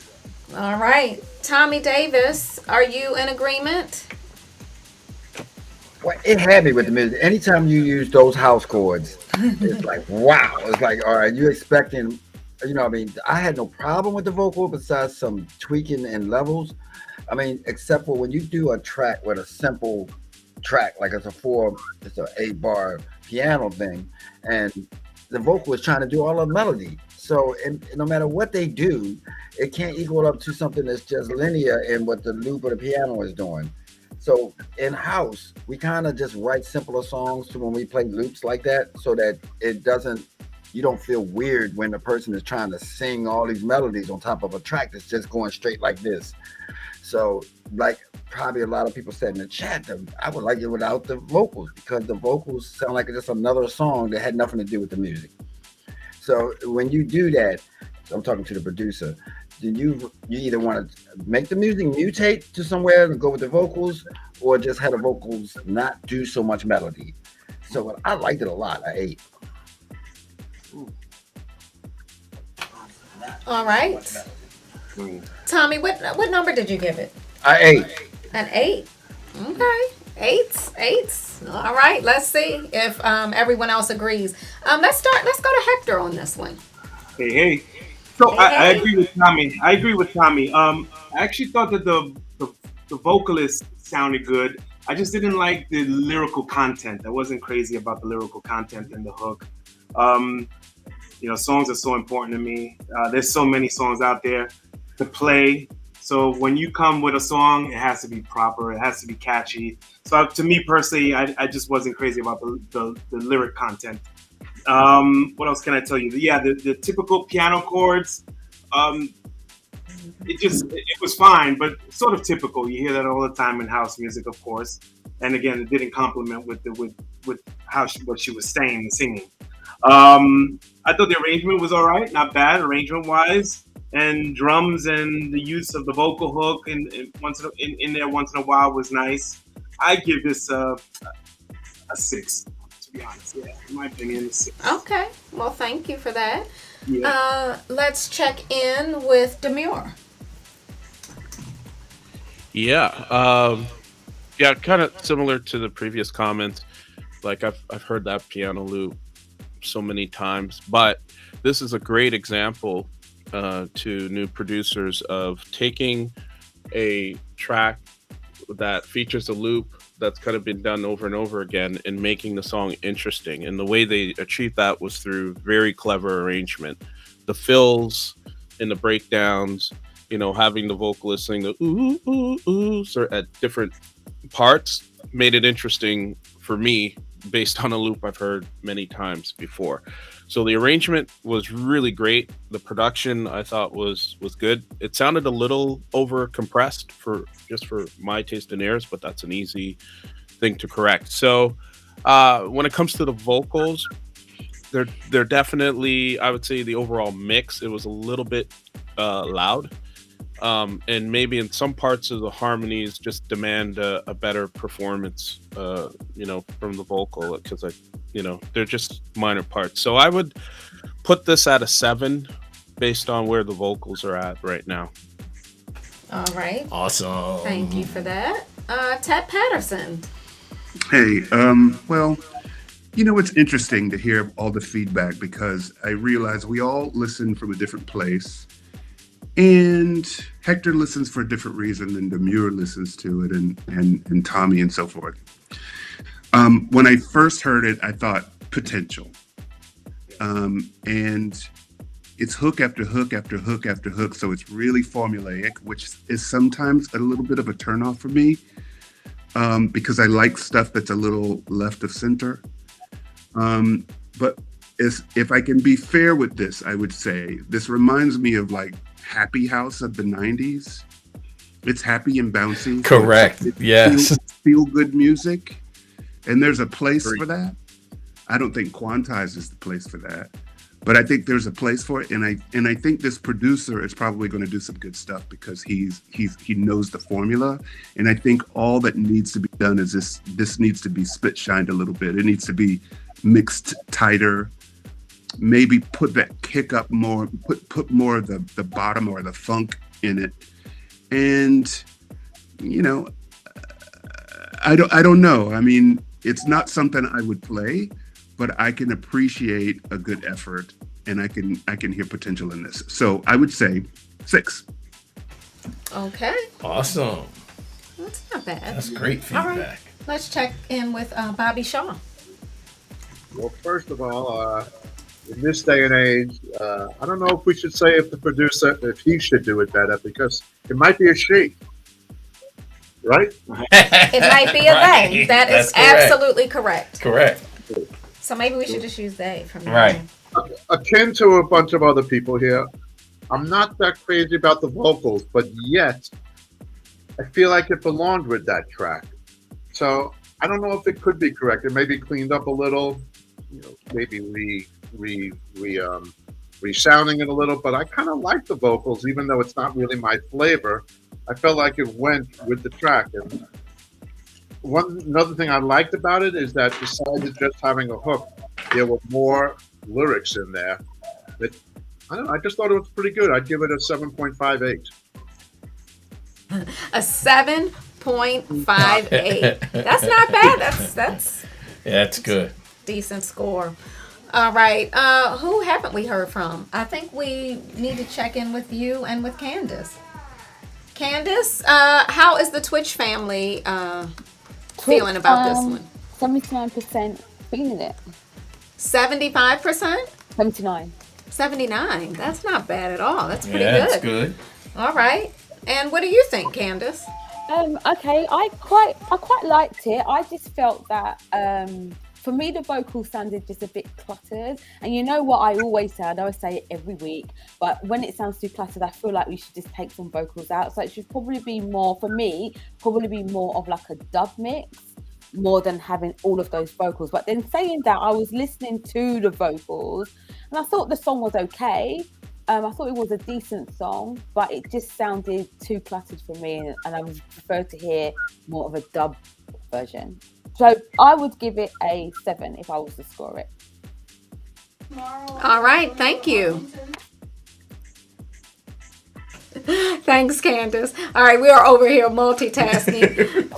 All right. Tommy Davis, are you in agreement? Well, it had me with the music. Anytime you use those house chords, it's like, wow. It's like, all right, you expecting, I mean, I had no problem with the vocal besides some tweaking and levels. I mean, except for when you do a track with a simple track, like it's an 8-bar piano thing, and the vocal is trying to do all the melody. So, and no matter what they do, it can't equal up to something that's just linear in what the loop of the piano is doing. So in house, we kind of just write simpler songs to when we play loops like that, so that you don't feel weird when the person is trying to sing all these melodies on top of a track that's just going straight like this. So like probably a lot of people said in the chat, I would like it without the vocals because the vocals sound like just another song that had nothing to do with the music. So when you do that, I'm talking to the producer, then you either want to make the music mutate to somewhere and go with the vocals, or just have the vocals not do so much melody. So I liked it a lot. I 8. All right. Tommy, what number did you give it? I 8. An 8. Okay. Eights. All right. Let's see if everyone else agrees. Let's go to Hector on this one. Hey. So Hey, I hey. agree with Tommy. I actually thought that the vocalist sounded good. I just didn't like the lyrical content. I wasn't crazy about the lyrical content and the hook. Songs are so important to me. There's so many songs out there to play. So when you come with a song, it has to be proper. It has to be catchy. So to me personally, I just wasn't crazy about the lyric content. What else can I tell you? Yeah, the typical piano chords. It was fine, but sort of typical. You hear that all the time in house music, of course. And again, it didn't complement with what she was saying and singing. I thought the arrangement was all right, not bad arrangement wise, and drums and the use of the vocal hook and in there once in a while was nice. I give this a 6. To be honest, yeah, in my opinion, a 6. Okay, well, thank you for that. Yeah. Let's check in with Demure. Yeah, yeah, kind of similar to the previous comments. Like I've heard that piano loop so many times, but this is a great example to new producers of taking a track that features a loop that's kind of been done over and over again and making the song interesting. And the way they achieved that was through very clever arrangement. The fills and the breakdowns, having the vocalist sing the ooh, ooh, ooh at different parts made it interesting for me based on a loop I've heard many times before. So the arrangement was really great. The production I thought was good. It sounded a little over compressed for my taste in ears, but that's an easy thing to correct. So when it comes to the vocals, they're definitely, I would say the overall mix, it was a little bit loud. And maybe in some parts of the harmonies just demand a better performance, from the vocal, because they're just minor parts. So I would put this at a 7 based on where the vocals are at right now. All right. Awesome. Thank you for that. Ted Patterson. Hey, well, it's interesting to hear all the feedback because I realize we all listen from a different place. And Hector listens for a different reason than Demure listens to it, and Tommy and so forth. When I first heard it, I thought potential. And it's hook after hook after hook after hook, so it's really formulaic, which is sometimes a little bit of a turnoff for me, because I like stuff that's a little left of center. But if I can be fair with this, I would say this reminds me of like Happy House of the 90s. It's happy and bouncy. Correct. Yes. Feel good music. And there's a place for that. I don't think Quantize is the place for that. But I think there's a place for it. And I think this producer is probably going to do some good stuff because he knows the formula. And I think all that needs to be done is this needs to be spit shined a little bit. It needs to be mixed tighter. Maybe put that kick up more, put more of the bottom or the funk in it. And, I don't know. I mean, it's not something I would play, but I can appreciate a good effort and I can hear potential in this. So I would say 6. Okay. Awesome. That's not bad. That's great feedback. All right. Let's check in with Bobby Shaw. Well, first of all, in this day and age, I don't know if we should say if the producer, if he should do it better, because it might be a she. Right? It might be a Right. they. That That's is correct. absolutely correct. Correct. So maybe we should just use they from now Right. on. Akin to a bunch of other people here, I'm not that crazy about the vocals, but yet I feel like it belonged with that track. So I don't know if it could be corrected. Maybe cleaned up a little, maybe resounding it a little, but I kind of like the vocals, even though it's not really my flavor. I felt like it went with the track. And another thing I liked about it is that besides just having a hook, there were more lyrics in there. That I don't know. I just thought it was pretty good. I'd give it a 7.58. A 7.58. That's not bad. That's Yeah, that's good. decent score. All right. Who haven't we heard from? I think we need to check in with you and with Candace. Candace, how is the Twitch family feeling about this one? 79% feeling it. 75%? 79. 79. That's not bad at all. That's pretty Yeah, good. that's good. All right. And what do you think, Candace? Okay, I quite liked it. I just felt that for me the vocals sounded just a bit cluttered. And you know what I always say, I always say it every week, but when it sounds too cluttered, I feel like we should just take some vocals out. So it should probably be more, for me, probably be more of like a dub mix. more than having all of those vocals. But then saying that, I was listening to the vocals and I thought the song was okay. I thought it was a decent song, but it just sounded too cluttered for me, and I would prefer to hear more of a dub version. So I would give it a 7 if I was to score it. All right, thank you. Thanks, Candace. All right, we are over here multitasking.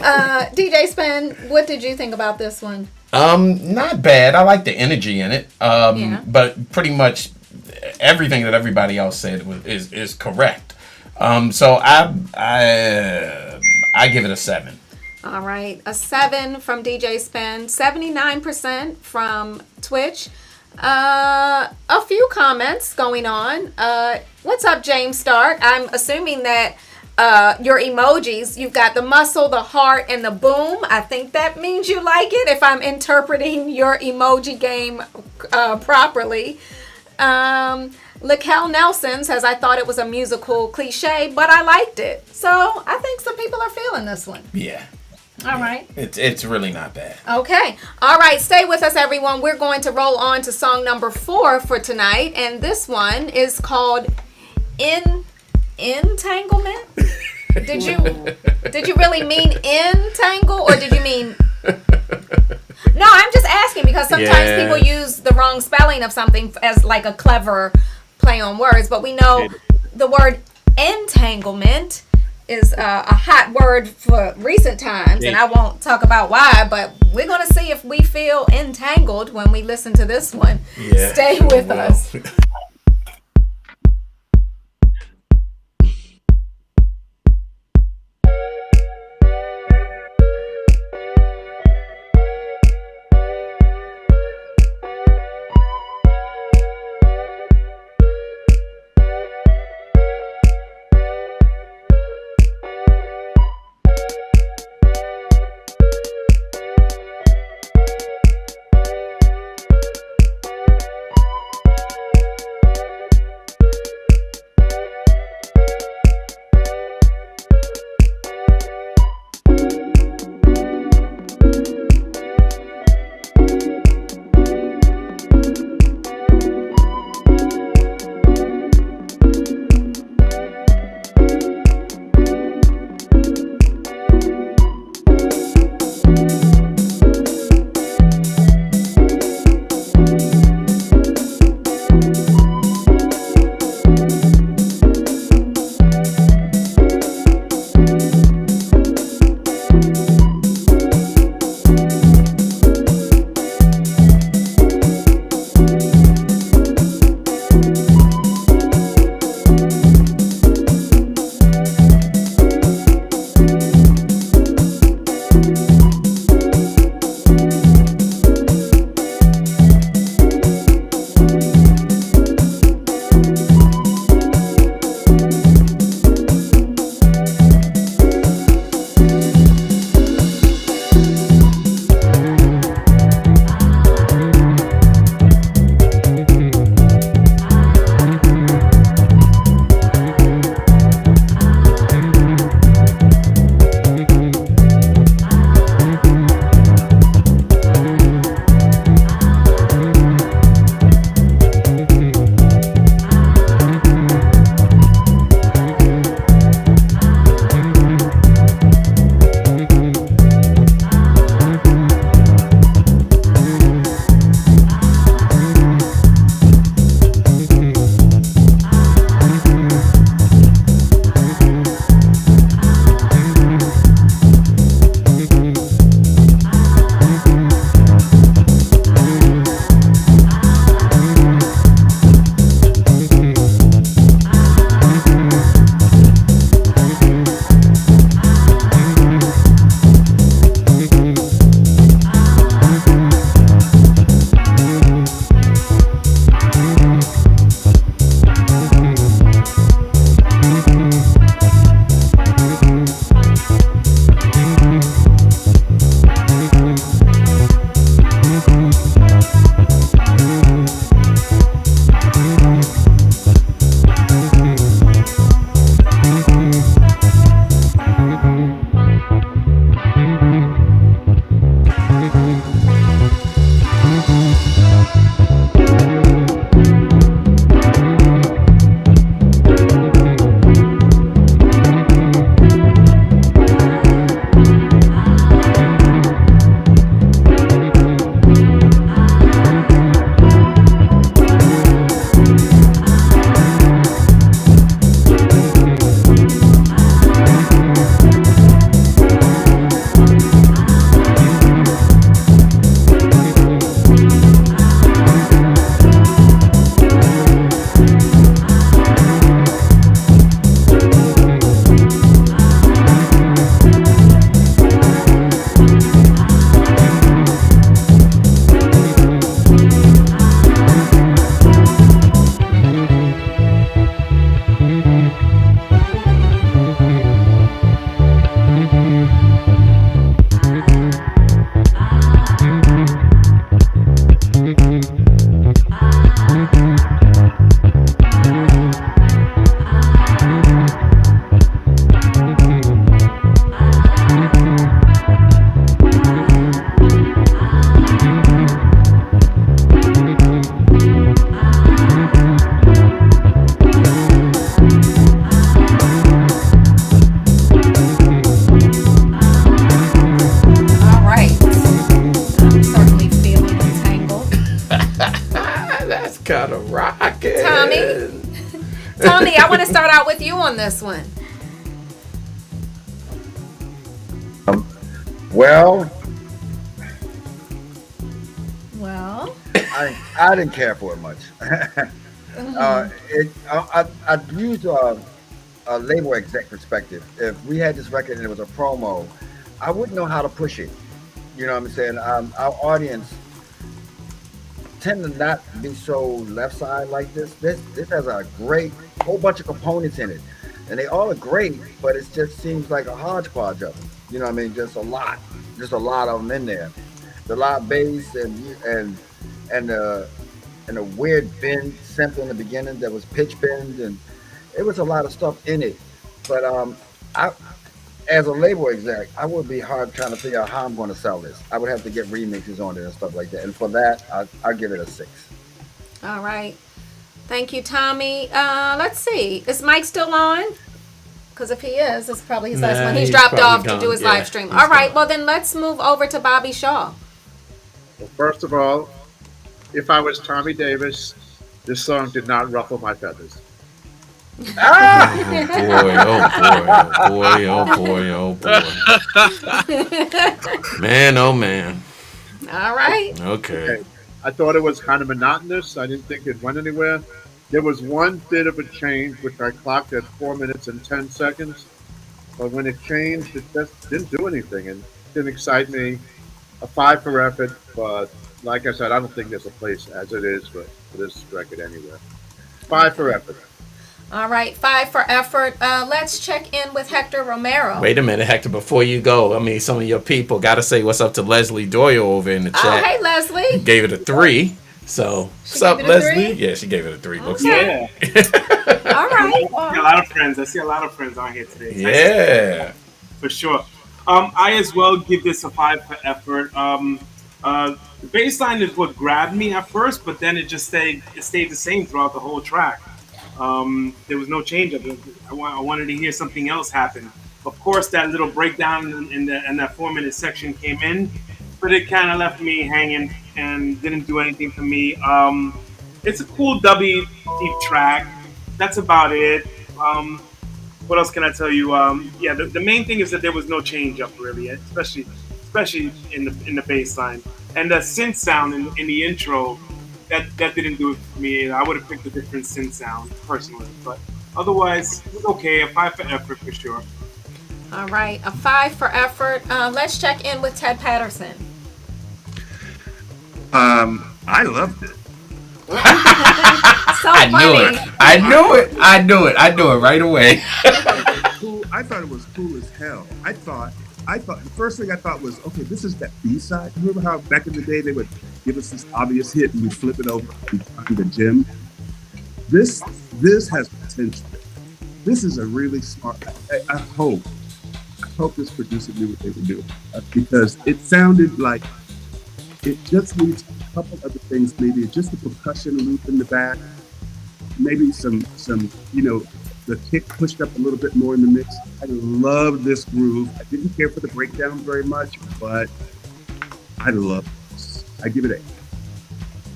DJ Spen, what did you think about this one? Not bad. I like the energy in it. But pretty much everything that everybody else said is correct. So I give it a 7. All right, a 7 from DJ Spen, 79% from Twitch. A few comments going on. What's up, James Stark? I'm assuming that your emojis, you've got the muscle, the heart, and the boom. I think that means you like it if I'm interpreting your emoji game properly. Lakel Nelson says, I thought it was a musical cliche, but I liked it. So I think some people are feeling this one. Yeah. All right. It's really not bad. Okay. All right. Stay with us, everyone. We're going to roll on to song number 4 for tonight. And this one is called Entanglement. Did you really mean entangle, or did you mean... No, I'm just asking because sometimes people use the wrong spelling of something as like a clever play on words. But we know the word entanglement is a hot word for recent times, and I won't talk about why, but we're going to see if we feel entangled when we listen to this one. Stay with us. That's kind of rocking. Tony, I want to start out with you on this one. Well, I didn't care for it much. I'd use a label exec perspective. If we had this record and it was a promo, I wouldn't know how to push it. You know what I'm saying? Our audience tend to not be so left side like this. This has a great whole bunch of components in it, and they all are great, but it just seems like a hodgepodge of them. You know what I mean? Just a lot of them in there. The loud bass and a weird bend sample in the beginning that was pitch bend, and it was a lot of stuff in it. But as a label exec, I would be hard trying to figure out how I'm going to sell this. I would have to get remixes on it and stuff like that. And for that, I'll give it a 6. All right. Thank you, Tommy. Let's see. Is Mike still on? Because if he is, it's probably his last one. He's dropped off to do his live stream. All right. Well, then let's move over to Bobby Shaw. Well, first of all, if I was Tommy Davis, this song did not ruffle my feathers. Oh boy. Man, oh man. All right. Okay. I thought it was kind of monotonous. I didn't think it went anywhere. There was one bit of a change, which I clocked at 4 minutes and 10 seconds. But when it changed, it just didn't do anything and didn't excite me. A 5 for effort, but like I said, I don't think there's a place as it is for this record anywhere. 5 for effort. All right, 5 for effort. Let's check in with Hector Romero. Wait a minute, Hector, before you go, I mean, some of your people got to say what's up to Leslie Doyle over in the chat. Oh, hey, Leslie. Gave it a 3. So, what's up, Leslie? Yeah, she gave it a 3. Okay. All right. I see a lot of friends. I see a lot of friends on here today. Yeah. For sure. I as well give this a 5 for effort. The bass line is what grabbed me at first, but then it stayed the same throughout the whole track. There was no change of it. I wanted to hear something else happen. Of course, that little breakdown in that 4-minute section came in, but it kind of left me hanging and didn't do anything for me. It's a cool dubby deep track. That's about it. What else can I tell you? The main thing is that there was no change up really, especially in the bass line and the synth sound in the intro. That didn't do it for me. I would have picked a different synth sound personally, but otherwise, okay. A 5 for effort for sure. All right, a 5 for effort. Let's check in with Ted Patterson. I loved it. I knew it right away. I thought it was cool as hell. I thought the first thing I thought was, okay, this is that B-side. Remember how back in the day they would give us this obvious hit and we flip it over and find the gem? This has potential. This is a really smart. I hope this producer knew what they were doing because it sounded like it just needs a couple other things. Maybe just a percussion loop in the back, maybe some the kick pushed up a little bit more in the mix. I love this groove. I didn't care for the breakdown very much, but I love this. I give it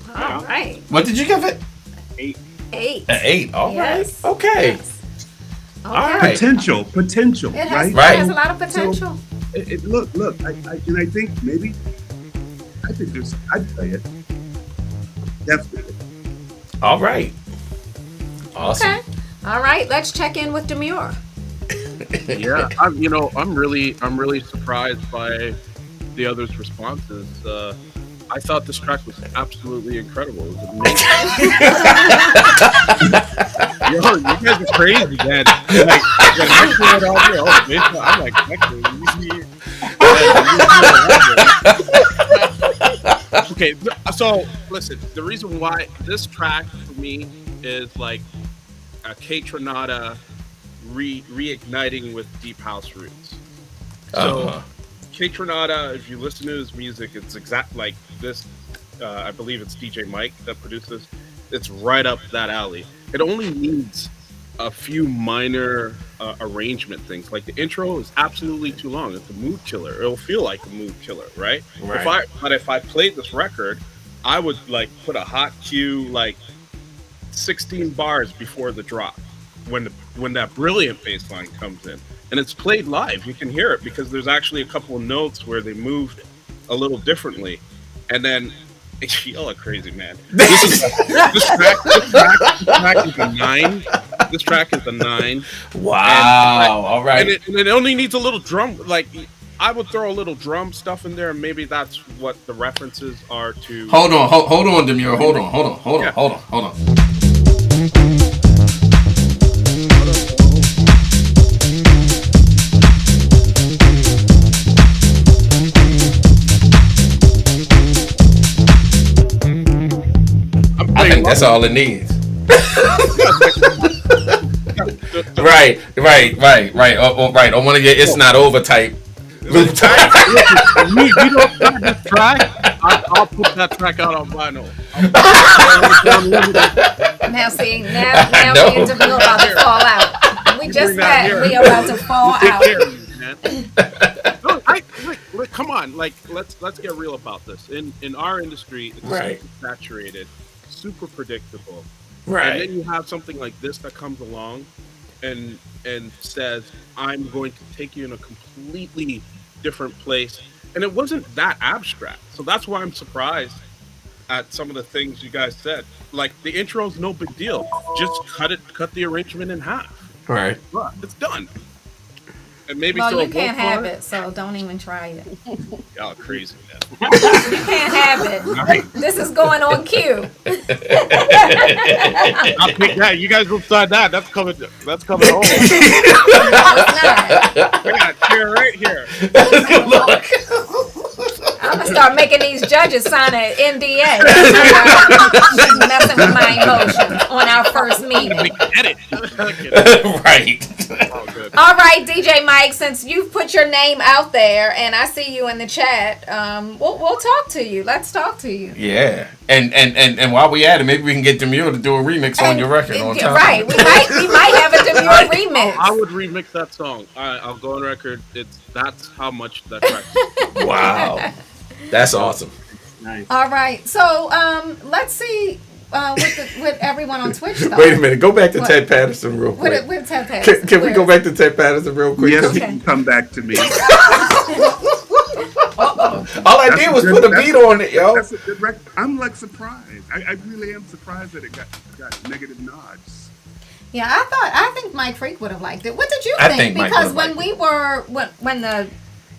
8. All right. What did you give it? 8. 8. An 8. All yes. right. Okay. Yes. All right. Potential, It has, right? It has a lot of potential. So, look. I think I'd play it. Definitely. All right. Awesome. Okay. All right. Let's check in with Demure. Yeah, I'm really surprised by the others' responses. I thought this track was absolutely incredible. It was amazing. Yo, you guys are crazy, man. Like, I'm like, okay, so listen, the reason why this track for me is like a K-Tronada reigniting with deep house roots. So K-Tronada, if you listen to his music, it's exact like this. I believe it's DJ Mike that produced this. It's right up that alley. It only needs a few minor arrangement things. Like the intro is absolutely too long. It's a mood killer. It'll feel like a mood killer, right? If I played this record I would like put a hot cue like 16 bars before the drop when that brilliant bass line comes in, and it's played live. You can hear it because there's actually a couple of notes where they moved a little differently, and then y'all are crazy, man. This track is a 9. This track is a 9. Wow. All right. And it only needs a little drum. Like, I would throw a little drum stuff in there, and maybe that's what the references are to. Hold on, Demure. Hold on. I think that's all it needs. Right. I want to get it's not over type. Loop type. You don't got this track. I'll put that track out on vinyl. Now me and Jamil about to fall out. We just met. We are about to fall out. No, come on, like let's get real about this. In our industry, it's super saturated, super predictable. Right. And then you have something like this that comes along and says, I'm going to take you in a completely different place. And it wasn't that abstract. So that's why I'm surprised at some of the things you guys said. Like, the intro's no big deal. Just cut the arrangement in half. Right. It's done. And maybe well, you can't have it, so don't even try it. Y'all crazy, man. You can't have it. Right. This is going on cue. I'll pick that. You guys will decide that. That's coming home. No, it's not. I got a chair right here. Look. I'm gonna start making these judges sign an NDA. Messing with my emotions on our first meeting. Right. All right, DJ Mike. Since you've put your name out there, and I see you in the chat, we'll talk to you. Let's talk to you. Yeah, and while we at it, maybe we can get Demure to do a remix on your record. On time. Right, we might have a Demure remix. I would remix that song. I'll go on record. That's how much that track is. Wow. That's awesome. Nice. All right, so let's see with everyone on Twitch. Though. Wait a minute, go back to Ted Patterson real quick. With Ted Patterson. Can we go back to Ted Patterson real quick? Yes, he can come back to me. All I did was put a beat on it, yo. That's a good record. I'm like surprised. I really am surprised that it got negative nods. Yeah, I think Mike Freak would have liked it. What did you think? Because when the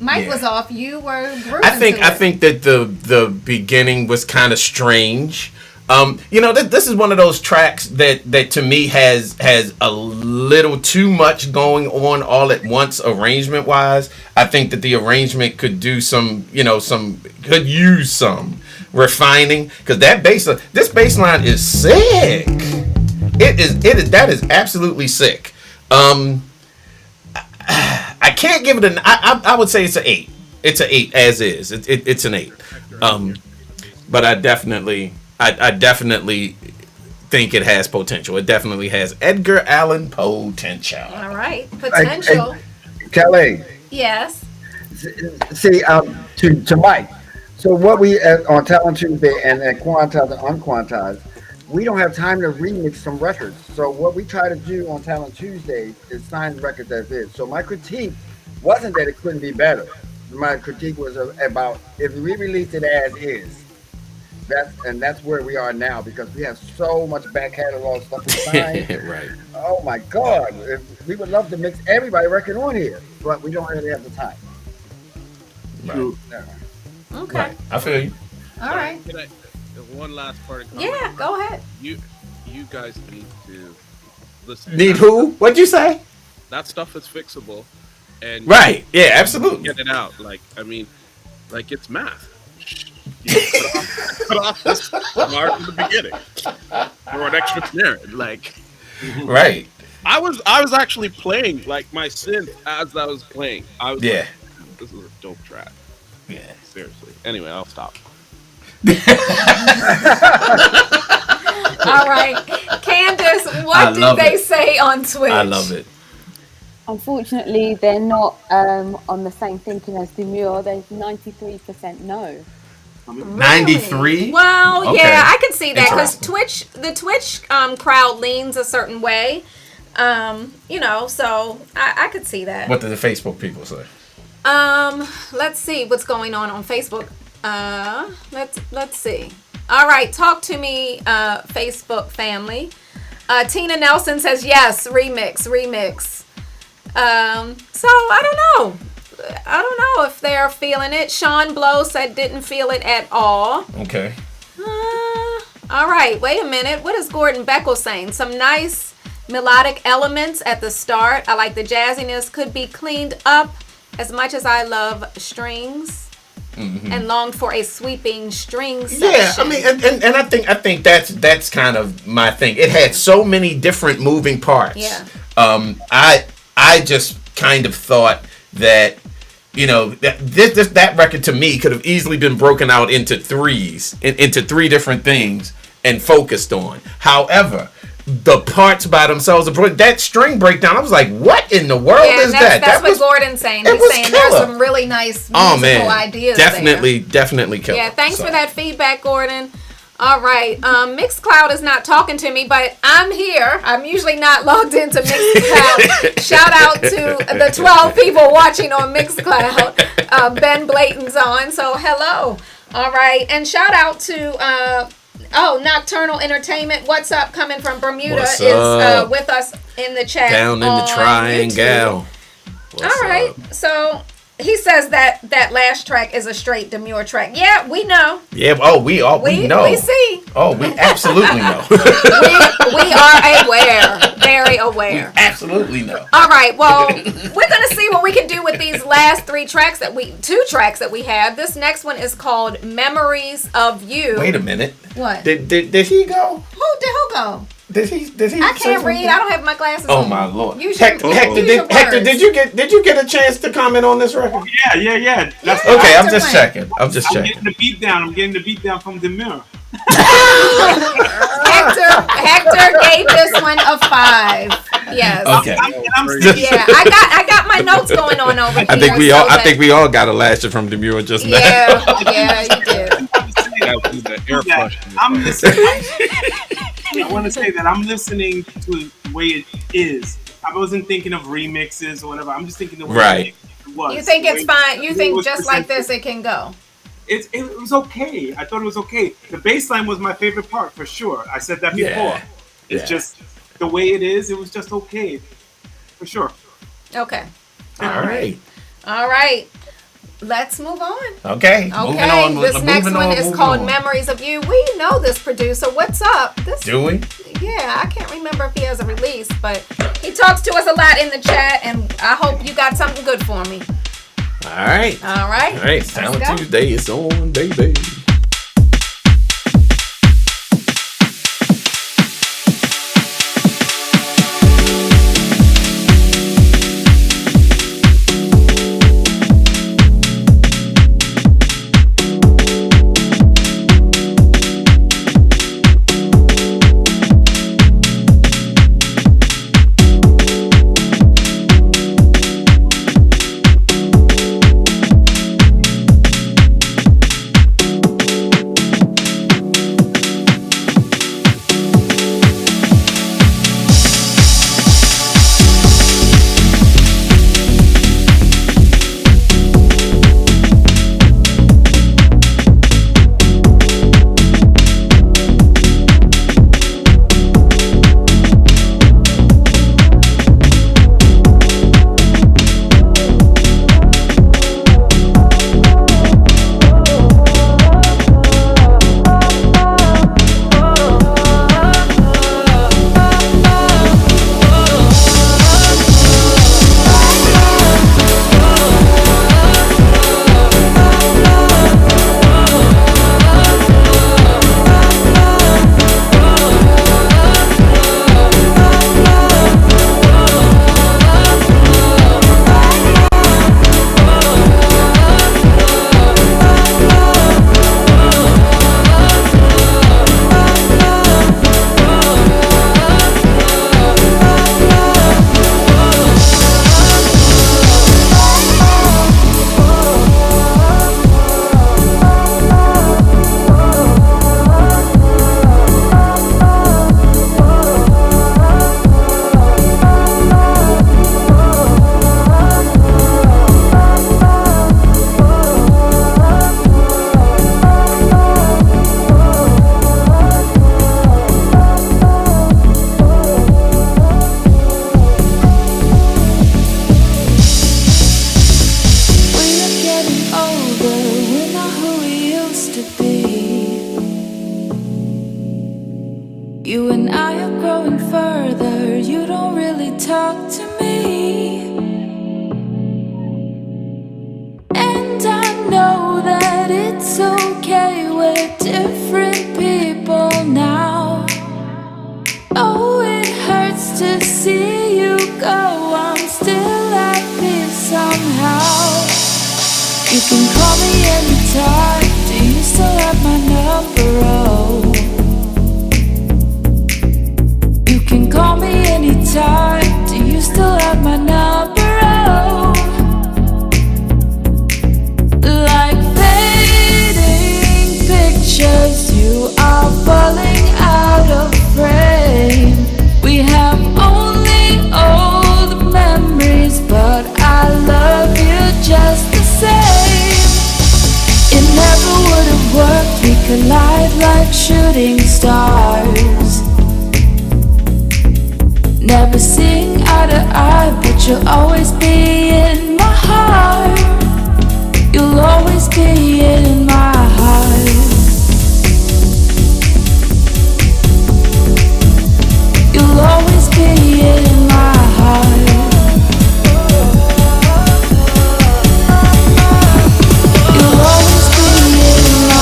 mic was off, you were grooving. I think that the beginning was kind of strange. This is one of those tracks that to me has a little too much going on all at once arrangement wise. I think that the arrangement could do could use some refining, because this bass line is sick. That is absolutely sick. I can't give it I would say it's an 8. It's an 8 as is. It's an 8. But I definitely think it has potential. It definitely has Edgar Allan potential. All right, potential. Kelly. Yes. See, to Mike. So what we on Talent Tuesday and Quantize and Unquantized, we don't have time to remix some records. So what we try to do on Talent Tuesday is sign the record as is. So my critique wasn't that it couldn't be better. My critique was about if we released it as is. That's where we are now, because we have so much back catalog stuff to sign. Right. Oh my God. We would love to mix everybody record on here, but we don't really have the time. Right. Okay. Right. I feel you. All right. One last part of yeah, go ahead. You guys need to listen. Need who? What'd you say? That stuff is fixable. And right. Yeah, absolutely. Get it out. It's math. Cut off this mark in the beginning. Or an extra snare. Right. I was actually playing my synth as I was playing. I was this is a dope track. Yeah. Seriously. Anyway, I'll stop. All right, Candace, what do they say on Twitch? I love it. Unfortunately, they're not on the same thinking as Demure. There's 93% no coming. 93. Well, Okay. yeah, I can see that because Interesting. the Twitch crowd leans a certain way. So I could see that. What did the Facebook people say? Let's see what's going on Facebook. Let's see. All right, talk to me, Facebook family. Tina Nelson says yes, remix. So I don't know if they're feeling it. Sean Blow said didn't feel it at all. Okay. All right, wait a minute. What is Gordon Beckel saying? Some nice melodic elements at the start. I like the jazziness. Could be cleaned up. As much as I love strings and longed for a sweeping string section. Yeah, I mean, and I think that's kind of my thing. It had so many different moving parts. Yeah. I just kind of thought that, that record to me could have easily been broken out into into three different things and focused on. However, the parts by themselves, that string breakdown, I was like, what in the world is that? That's what Gordon's saying. He's saying killer. There's some really nice musical ideas Definitely killer. Yeah, thanks for that feedback, Gordon. All right. Mixcloud is not talking to me, but I'm here. I'm usually not logged into Mixcloud. Shout out to the 12 people watching on Mixcloud. Ben Blayton's on, so hello. All right. And shout out to Nocturnal Entertainment. What's up? Coming from Bermuda is with us in the chat. Down in the triangle. All right. So he says that last track is a straight Demure track. Yeah, we know. Yeah. We know. We see. Oh, we absolutely know. we are aware. Very aware. We absolutely know. All right. Well, we're gonna see what we can do with these last two tracks that we have. This next one is called "Memories of You." Wait a minute. What? Did he go? Who go? Did he? I can't read. I don't have my glasses on. Oh my lord! Hector, did you get a chance to comment on this record? Yeah. That's okay. I'm just checking. I'm getting the beat down. I'm getting the beat down from Demure. Hector gave this one a 5. Yes. Okay. I got my notes going on over here. I think we all got a lasher from Demure just now. Yeah, you did. I'm listening. I want to say that I'm listening to the way it is. I wasn't thinking of remixes or whatever. I'm just thinking the way it was. You think it's fine? You think just like this it can go? It was okay. I thought it was okay. The bass line was my favorite part for sure. I said that before. It's just the way it is. It was just okay, for sure. Okay. All right. Let's move on. Okay. Moving on. This next one is called "Memories of You." We know this producer. What's up? Do we? Yeah, I can't remember if he has a release, but he talks to us a lot in the chat, and I hope you got something good for me. All right. Talent Tuesday is on, baby. You and I are growing further. You don't really talk to me. And I know that it's okay. We're different people now. Oh, it hurts to see you go. I'm still at peace somehow. You can call me anytime. Do you still have my number? Oh, you can call me anytime. Do you still have my number? Oh, like fading pictures, you are falling out of frame. We have only old memories, but I love you just the same. It never would have worked. We collide like shooting stars. Never seeing eye to eye, but you'll always be in my heart. You'll always be in my heart. You'll always be in my heart. You'll always be in my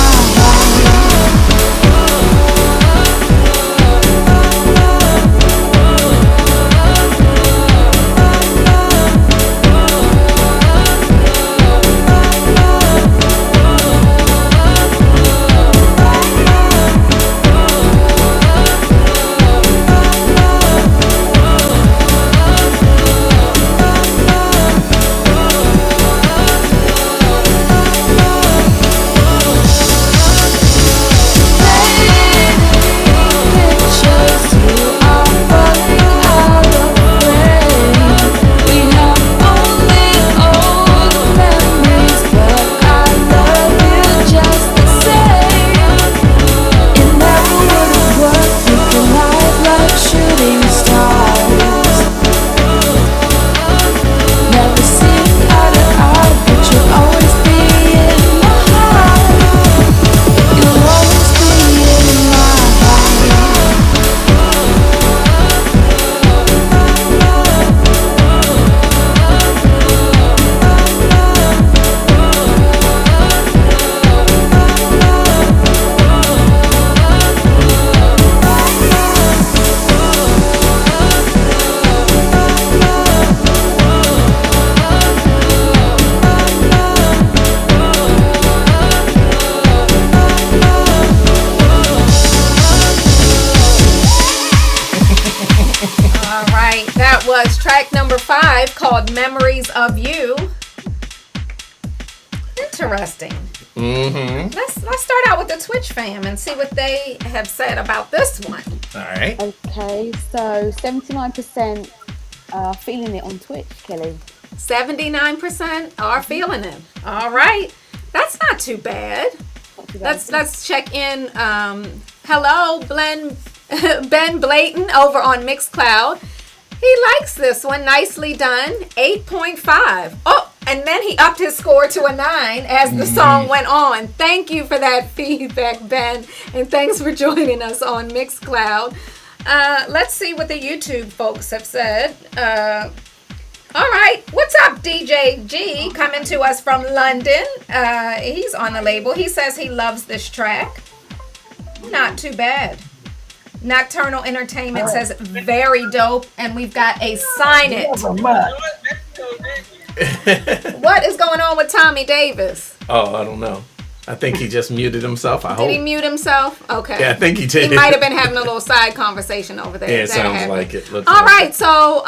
track number 5 called Memories of You. Interesting. Mm-hmm. Let's start out with the Twitch fam and see what they have said about this one. All right. Okay, so 79% are feeling it on Twitch, Kelly. 79% are feeling it. All right. That's not too bad. Let's check in. Hello, Ben Blayton over on Mixcloud. He likes this one. Nicely done. 8.5. Oh, and then he upped his score to a 9 as the song went on. Thank you for that feedback, Ben. And thanks for joining us on Mixcloud. Let's see what the YouTube folks have said. All right. What's up, DJ G? Coming to us from London. He's on the label. He says he loves this track. Not too bad. Nocturnal Entertainment says very dope, and we've got a sign it. What is going on with Tommy Davis? Oh, I don't know. I think he just muted himself. Did he mute himself? Okay. Yeah, I think he did. He might have been having a little side conversation over there. Yeah, it sounds like it. All right, so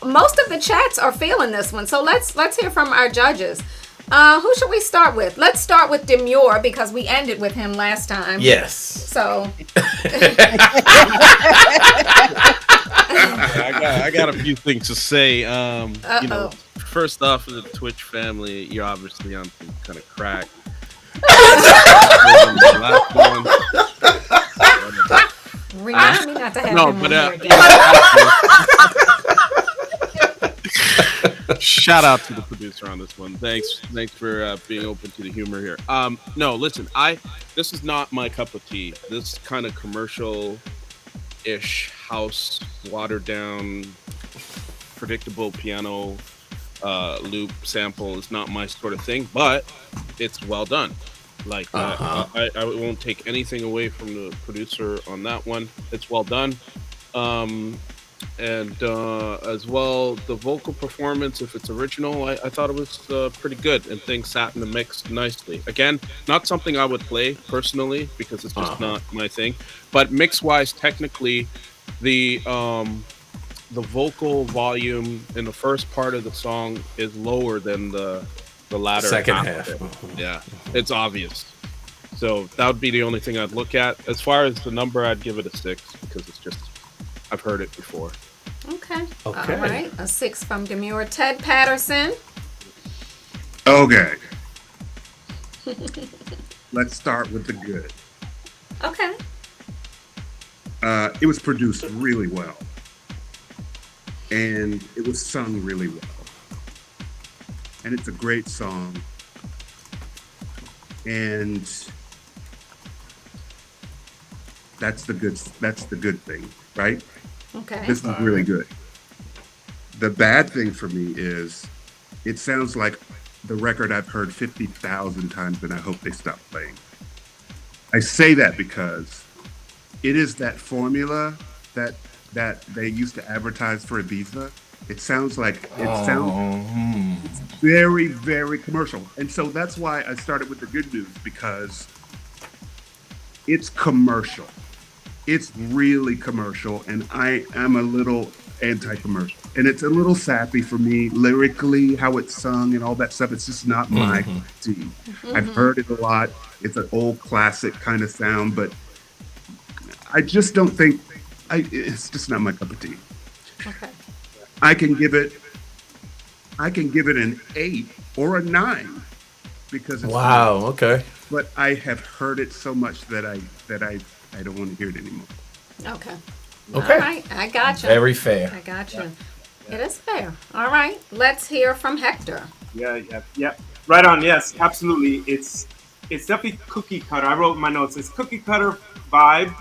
most of the chats are feeling this one. So let's hear from our judges. Who should we start with? Let's start with Demure because we ended with him last time. Yes. So. I got a few things to say. You know, first off, for the Twitch family, you're obviously on some kind of crack. Last one. Remind me not to have him on here. Shout out to the producer on this one. Thanks for being open to the humor here. No, listen, this is not my cup of tea. This kind of commercial ish house, watered down, predictable piano loop sample is not my sort of thing, but it's well done. Like I won't take anything away from the producer on that one. It's well done. Um, and as well, the vocal performance, if it's original, I thought it was pretty good, and things sat in the mix nicely. Again, not something I would play personally because it's just not my thing. But mix wise, technically, the vocal volume in the first part of the song is lower than the latter second half. Yeah, it's obvious. So that would be the only thing I'd look at. As far as the number, I'd give it a 6 because it's just I've heard it before. Okay. All right. A 6 from Demure. Ted Patterson. Okay. Let's start with the good. Okay. It was produced really well. And it was sung really well. And it's a great song. And that's the good thing, right? Okay. This is really good. The bad thing for me is it sounds like the record I've heard 50,000 times and I hope they stop playing. I say that because it is that formula that they used to advertise for Ibiza. It sounds very, very commercial. And so that's why I started with the good news, because it's commercial. It's really commercial, and I am a little anti-commercial. And it's a little sappy for me, lyrically, how it's sung and all that stuff. It's just not my tea. I've heard it a lot. It's an old classic kind of sound, but I just don't think, it's just not my cup of tea. Okay. I can give it an 8 or a 9 because it's okay. But I have heard it so much that I don't want to hear it anymore. Okay. All right. I got you. Very fair. I got you. Yeah. It is fair. All right. Let's hear from Hector. Yeah. Right on. Yes, absolutely. It's definitely cookie cutter. I wrote in my notes. It's cookie cutter vibe,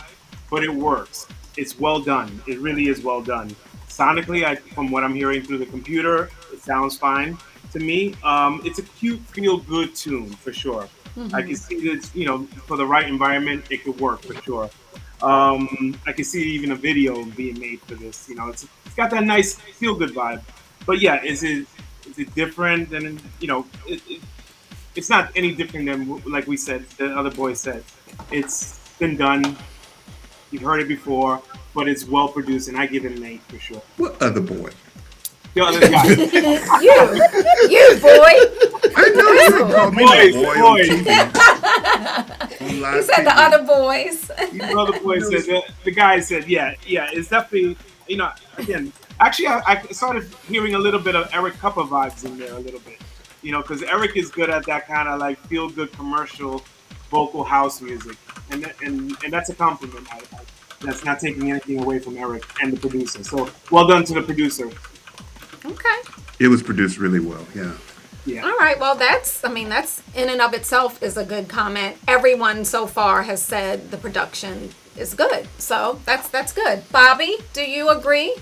but it works. It's well done. It really is well done. Sonically, from what I'm hearing through the computer, it sounds fine to me. It's a cute, feel-good tune for sure. Mm-hmm. I can see that, for the right environment, it could work for sure. I can see even a video being made for this. It's got that nice feel-good vibe. But yeah, is it different than it's not any different than, like we said, the other boys said. It's been done. You've heard it before, but it's well produced, and I give it an 8 for sure. What other boy? The other guy. you boy. I know you called me a boy on TV. He said the other boys. The other boys said, the guy said, yeah, it's definitely, again, actually, I started hearing a little bit of Eric Cuppa vibes in there a little bit, because Eric is good at that kind of like feel-good commercial vocal house music, and that's a compliment. That's not taking anything away from Eric and the producer. So well done to the producer. Okay. It was produced really well. Yeah. All right. Well, that's in and of itself is a good comment. Everyone so far has said the production is good. So that's good. Bobby, do you agree?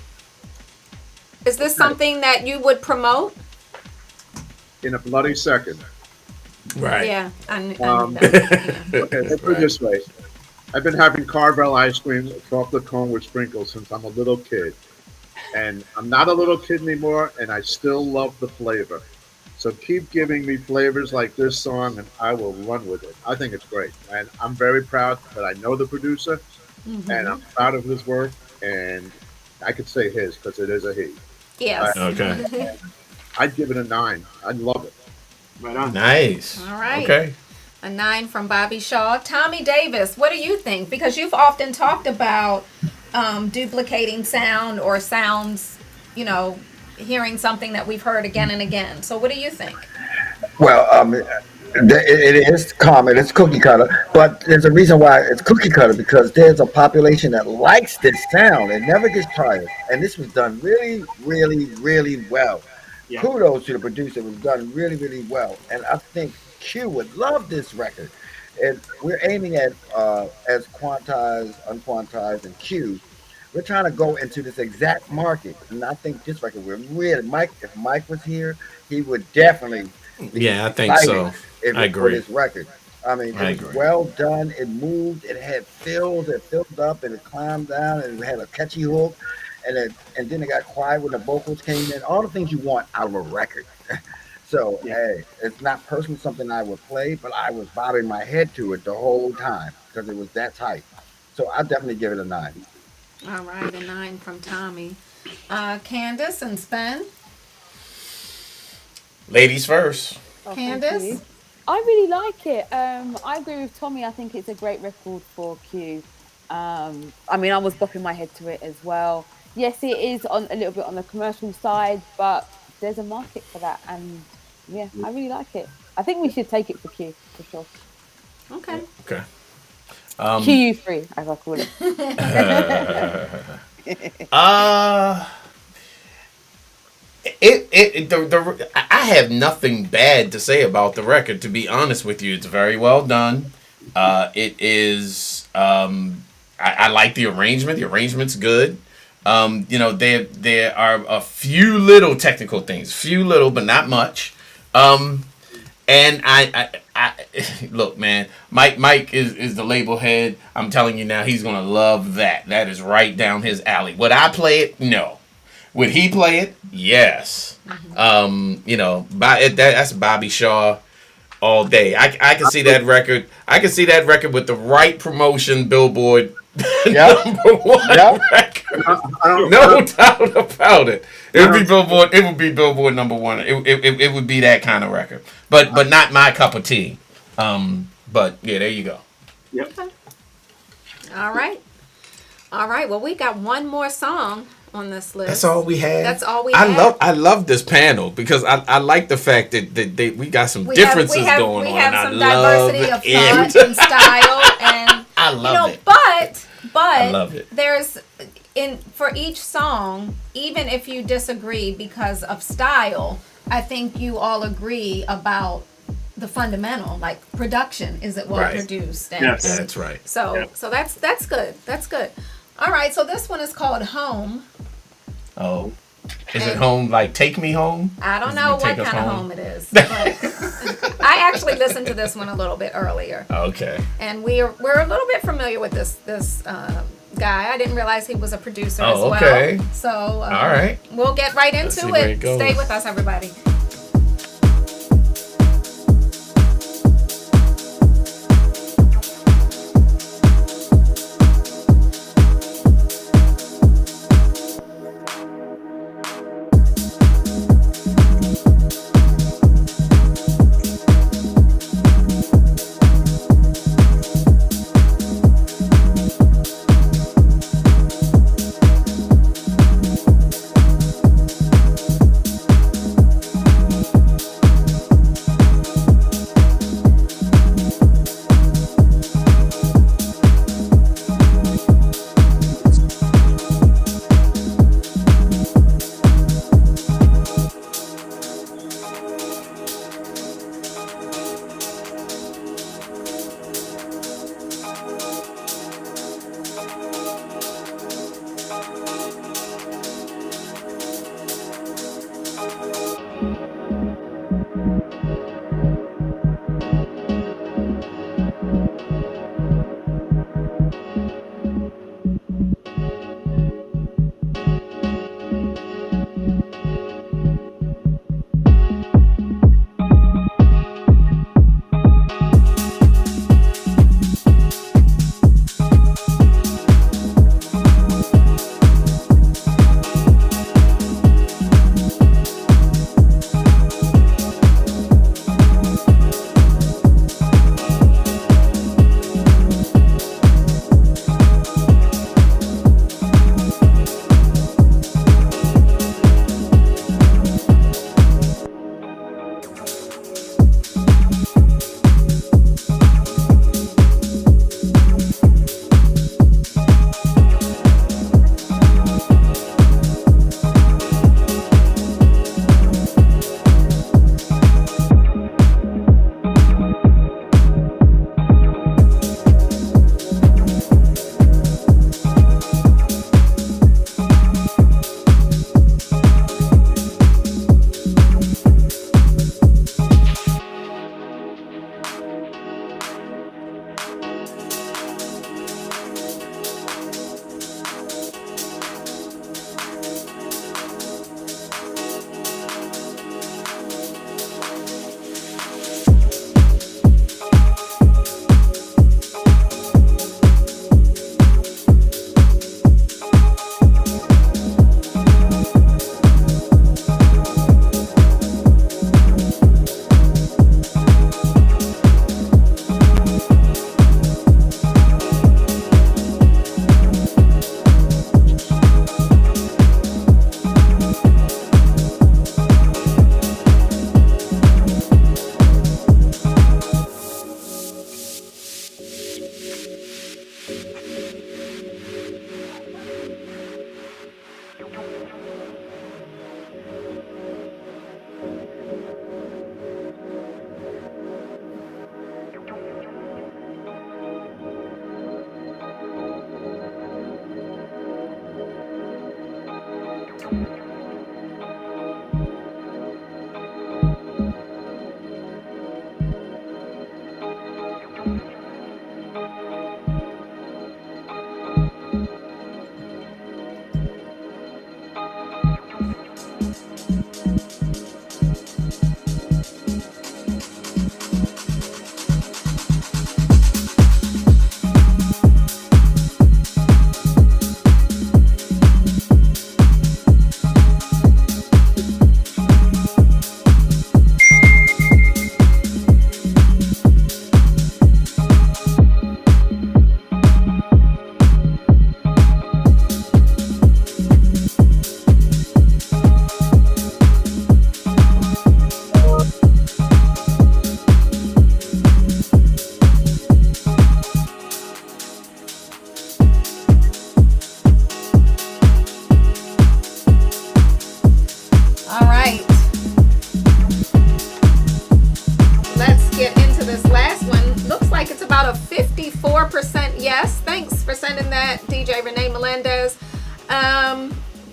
Is this something that you would promote? In a bloody second. Right. Yeah. I knew that. Okay, let's put it this way. I've been having Carvel ice cream, chocolate cone with sprinkles since I'm a little kid. And I'm not a little kid anymore, and I still love the flavor. So keep giving me flavors like this song, and I will run with it. I think it's great. And I'm very proud that I know the producer, and I'm proud of his work. And I could say his because it is a he. Yes. Okay. I'd give it a 9. I love it. Right on. Nice. All right. Okay. A 9 from Bobby Shaw. Tommy Davis, what do you think? Because you've often talked about duplicating sound or sounds, hearing something that we've heard again and again. So what do you think? Well, it is common. It's cookie cutter. But there's a reason why it's cookie cutter, because there's a population that likes this sound. It never gets tired. And this was done really, really, really well. Yeah. Kudos to the producer. It was done really, really well. And I think Q would love this record. And we're aiming at, as Quantize, Unquantized, and Q, we're trying to go into this exact market, and I think this record we're really Mike. If Mike was here, he would definitely be Yeah, I think so. I for agree. this record. I mean, I it was agree. well done. It moved. It had fills. It filled up and it climbed down and it had a catchy hook, and then it got quiet when the vocals came in. All the things you want out of a record. So hey, it's not personally something I would play, but I was bobbing my head to it the whole time because it was that tight. So I definitely give it a 9. All right, a 9 from Tommy. Candace and Spen. Ladies first. Oh, Candace? I really like it. I agree with Tommy. I think it's a great record for Q. I mean, I was bopping my head to it as well. Yes, it is on a little bit on the commercial side, but there's a market for that, and yeah, I really like it. I think we should take it for Q for sure. Okay. Okay. QU3, as I call it. I have nothing bad to say about the record. To be honest with you, it's very well done. It is. I like the arrangement. The arrangement's good. There are a few little technical things, but not much. And I look, man. Mike is the label head. I'm telling you now, he's gonna love that. That is right down his alley. Would I play it? No. Would he play it? Yes. That's Bobby Shaw all day. I can see that record. I can see that record with the right promotion, Billboard. Number one record. No doubt about it. It would be Billboard. It would be Billboard number one. It would be that kind of record. But not my cup of tea. But yeah, there you go. Yep. All right. Well, we got one more song on this list. That's all we had. That's all we had. I love this panel because I like the fact that we got some differences going on. We have some diversity of thought and style, and I love it. But I love it. There's for each song, even if you disagree because of style, I think you all agree about the fundamental, like production. Is it well produced? And, yes, that's right. So that's good. That's good. All right, so this one is called Home. Oh. Is it home like Take Me Home? I don't know what kind of home it is. But I actually listened to this one a little bit earlier. Okay. And we're a little bit familiar with this guy. I didn't realize he was a producer as well. Okay. So all right. We'll get right into it. Stay with us, everybody.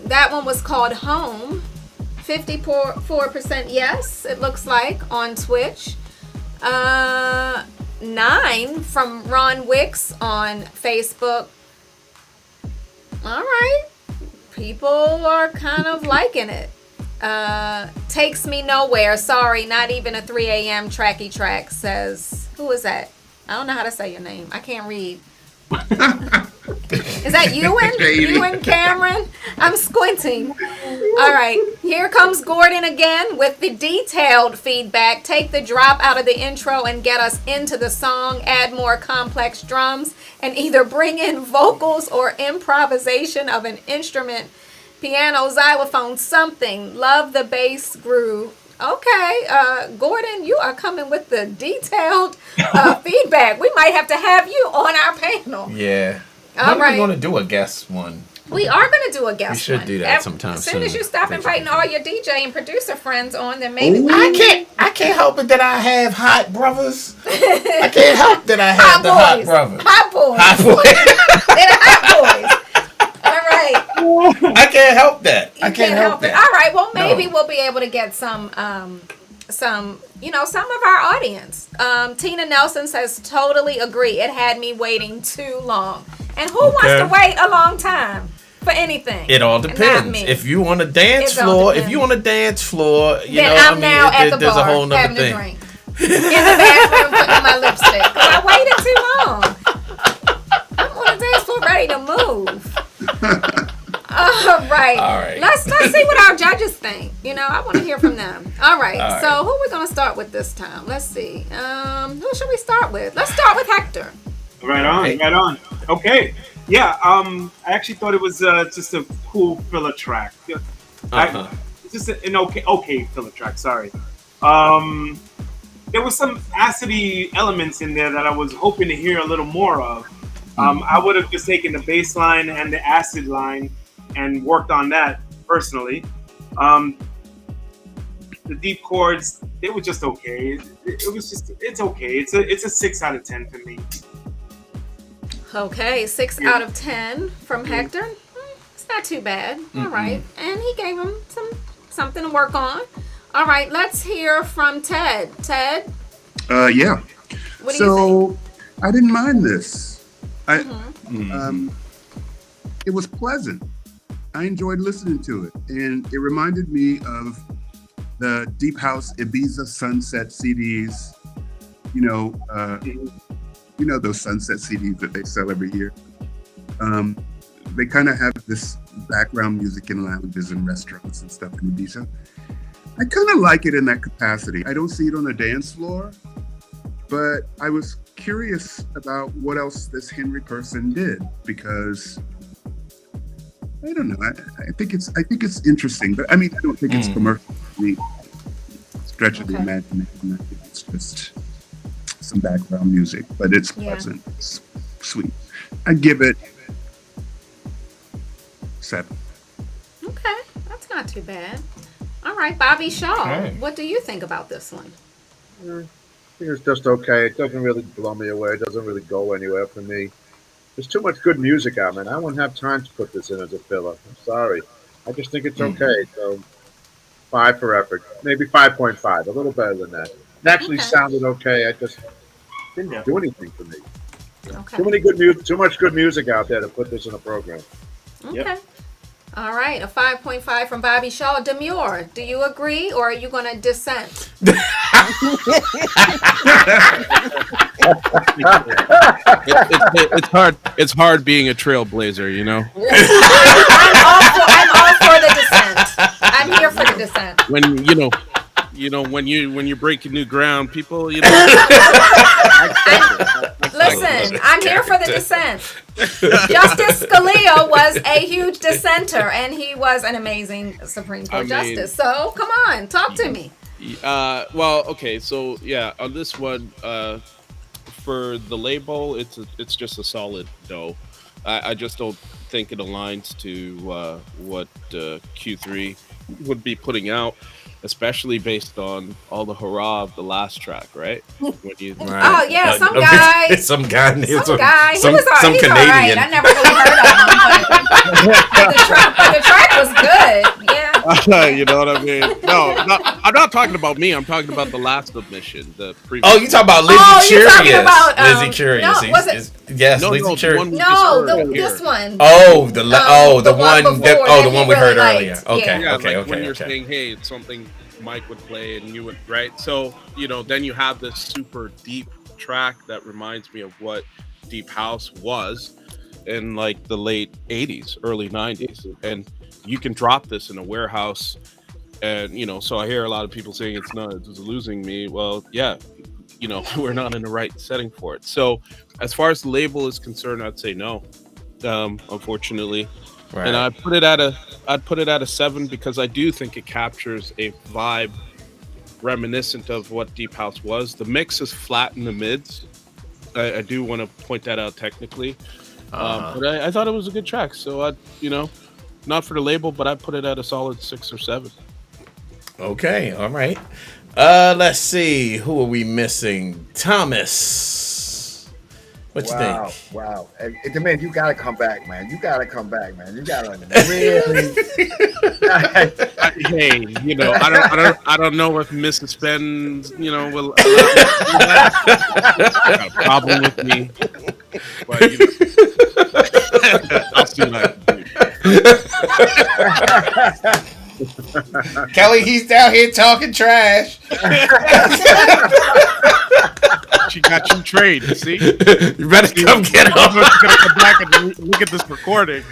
That one was called Home. 54% yes, it looks like, on Twitch. 9 from Ron Wicks on Facebook. All right. People are kind of liking it. Takes Me Nowhere. Sorry, not even a 3 a.m. tracky track, says, who is that? I don't know how to say your name. I can't read. Is that Ewan? Ewan Cameron? I'm squinting. All right. Here comes Gordon again with the detailed feedback. Take the drop out of the intro and get us into the song. Add more complex drums and either bring in vocals or improvisation of an instrument. Piano, xylophone, something. Love the bass groove. Okay, Gordon, you are coming with the detailed feedback. We might have to have you on our panel. Yeah. All right. We're going to do a guest one. We are going to do a guest one. We should do that sometime soon. As soon as you stop inviting all your DJ and producer friends on, then maybe I can't help it that I have hot brothers. I can't help that I have hot boys. Hot brothers. Hot boys. Hot boys. They're the hot boys. All right. I can't help that. I can't help it. All right. Well, maybe we'll be able to get some of our audience. Tina Nelson says, totally agree. It had me waiting too long. And who wants to wait a long time for anything? It all depends. If you on a dance floor, then I'm now at the there's bar a whole nother having thing. a drink. In the bathroom putting on my lipstick. Because I waited too long. I'm on the dance floor ready to move. All right. Let's see what our judges think. I want to hear from them. All right. So who are we going to start with this time? Let's see. Who should we start with? Let's start with Hector. Right on. Okay. Yeah. I actually thought it was just a cool filler track. Just an okay filler track. Sorry. There was some acidy elements in there that I was hoping to hear a little more of. I would have just taken the bass line and the acid line and worked on that personally. The deep chords, they were just okay. It's okay. It's a 6 out of 10 for me. Okay, 6 out of 10 from Hector. It's not too bad. All right. And he gave him something to work on. All right, let's hear from Ted. Ted? Yeah. What do you think? I didn't mind this. It was pleasant. I enjoyed listening to it. And it reminded me of the Deep House Ibiza Sunset CDs. Those Sunset CDs that they sell every year. They kind of have this background music in lounges and restaurants and stuff in Ibiza. I kind of like it in that capacity. I don't see it on the dance floor, but I was curious about what else this Henry person did, because I don't know. I think it's interesting, but I don't think it's commercial. Stretch of the imagination. I think it's just some background music, but it's pleasant. It's sweet. I give it 7. Okay, that's not too bad. All right, Bobby Shaw, what do you think about this one? I think it's just okay. It doesn't really blow me away. It doesn't really go anywhere for me. There's too much good music out, man. I wouldn't have time to put this in as a filler. I'm sorry. I just think it's okay. So 5 for effort, maybe 5.5, a little better than that. It actually sounded okay. I just didn't do anything for me. Okay. Too much good music out there to put this in a program. Okay. Yep. All right, a 5.5 from Bobby Shaw. Demure, do you agree or are you going to dissent? It's hard. It's hard being a trailblazer, you know. I'm all for the dissent. I'm here for the dissent. When when you're breaking new ground, people, Listen, I'm here for the dissent. Justice Scalia was a huge dissenter, and he was an amazing Supreme Court justice. So come on, talk to me. Well, okay, so yeah, on this one, for the label, it's just a solid no. I just don't think it aligns to what Q3 would be putting out, especially based on all the hurrah of the last track, right? Oh yeah, some guy. He was all right. I never really heard of him, but the track was good. Yeah. You know what I mean? No, I'm not talking about me. I'm talking about the last submission. The previous. Oh, you talking about Lizzie Curious? Lizzie Curious. No, was it? Yes, Lizzie Curious. This one. Oh, the one we heard earlier. Okay, Yeah, okay. When you're saying, hey, it's something Mike would play and you would, right? So, then you have this super deep track that reminds me of what deep house was in like the late 80s, early 90s. And you can drop this in a warehouse and, so I hear a lot of people saying it's losing me. Well, yeah, we're not in the right setting for it. So as far as the label is concerned, I'd say no, unfortunately. Right. And I'd put it at a 7 because I do think it captures a vibe reminiscent of what Deep House was. The mix is flat in the mids. I do want to point that out technically. But I thought it was a good track. So not for the label, but I'd put it at a solid 6 or 7. Okay, all right. Let's see. Who are we missing? Thomas. What you think? Wow. Man, you gotta come back, man. You gotta really. Hey, I don't know if Mrs. Spen, will got a problem with me. But I'll see what I can do. Kelly, he's down here talking trash. She got you trained, see? You better come get him. I'm gonna come back and look at this recording.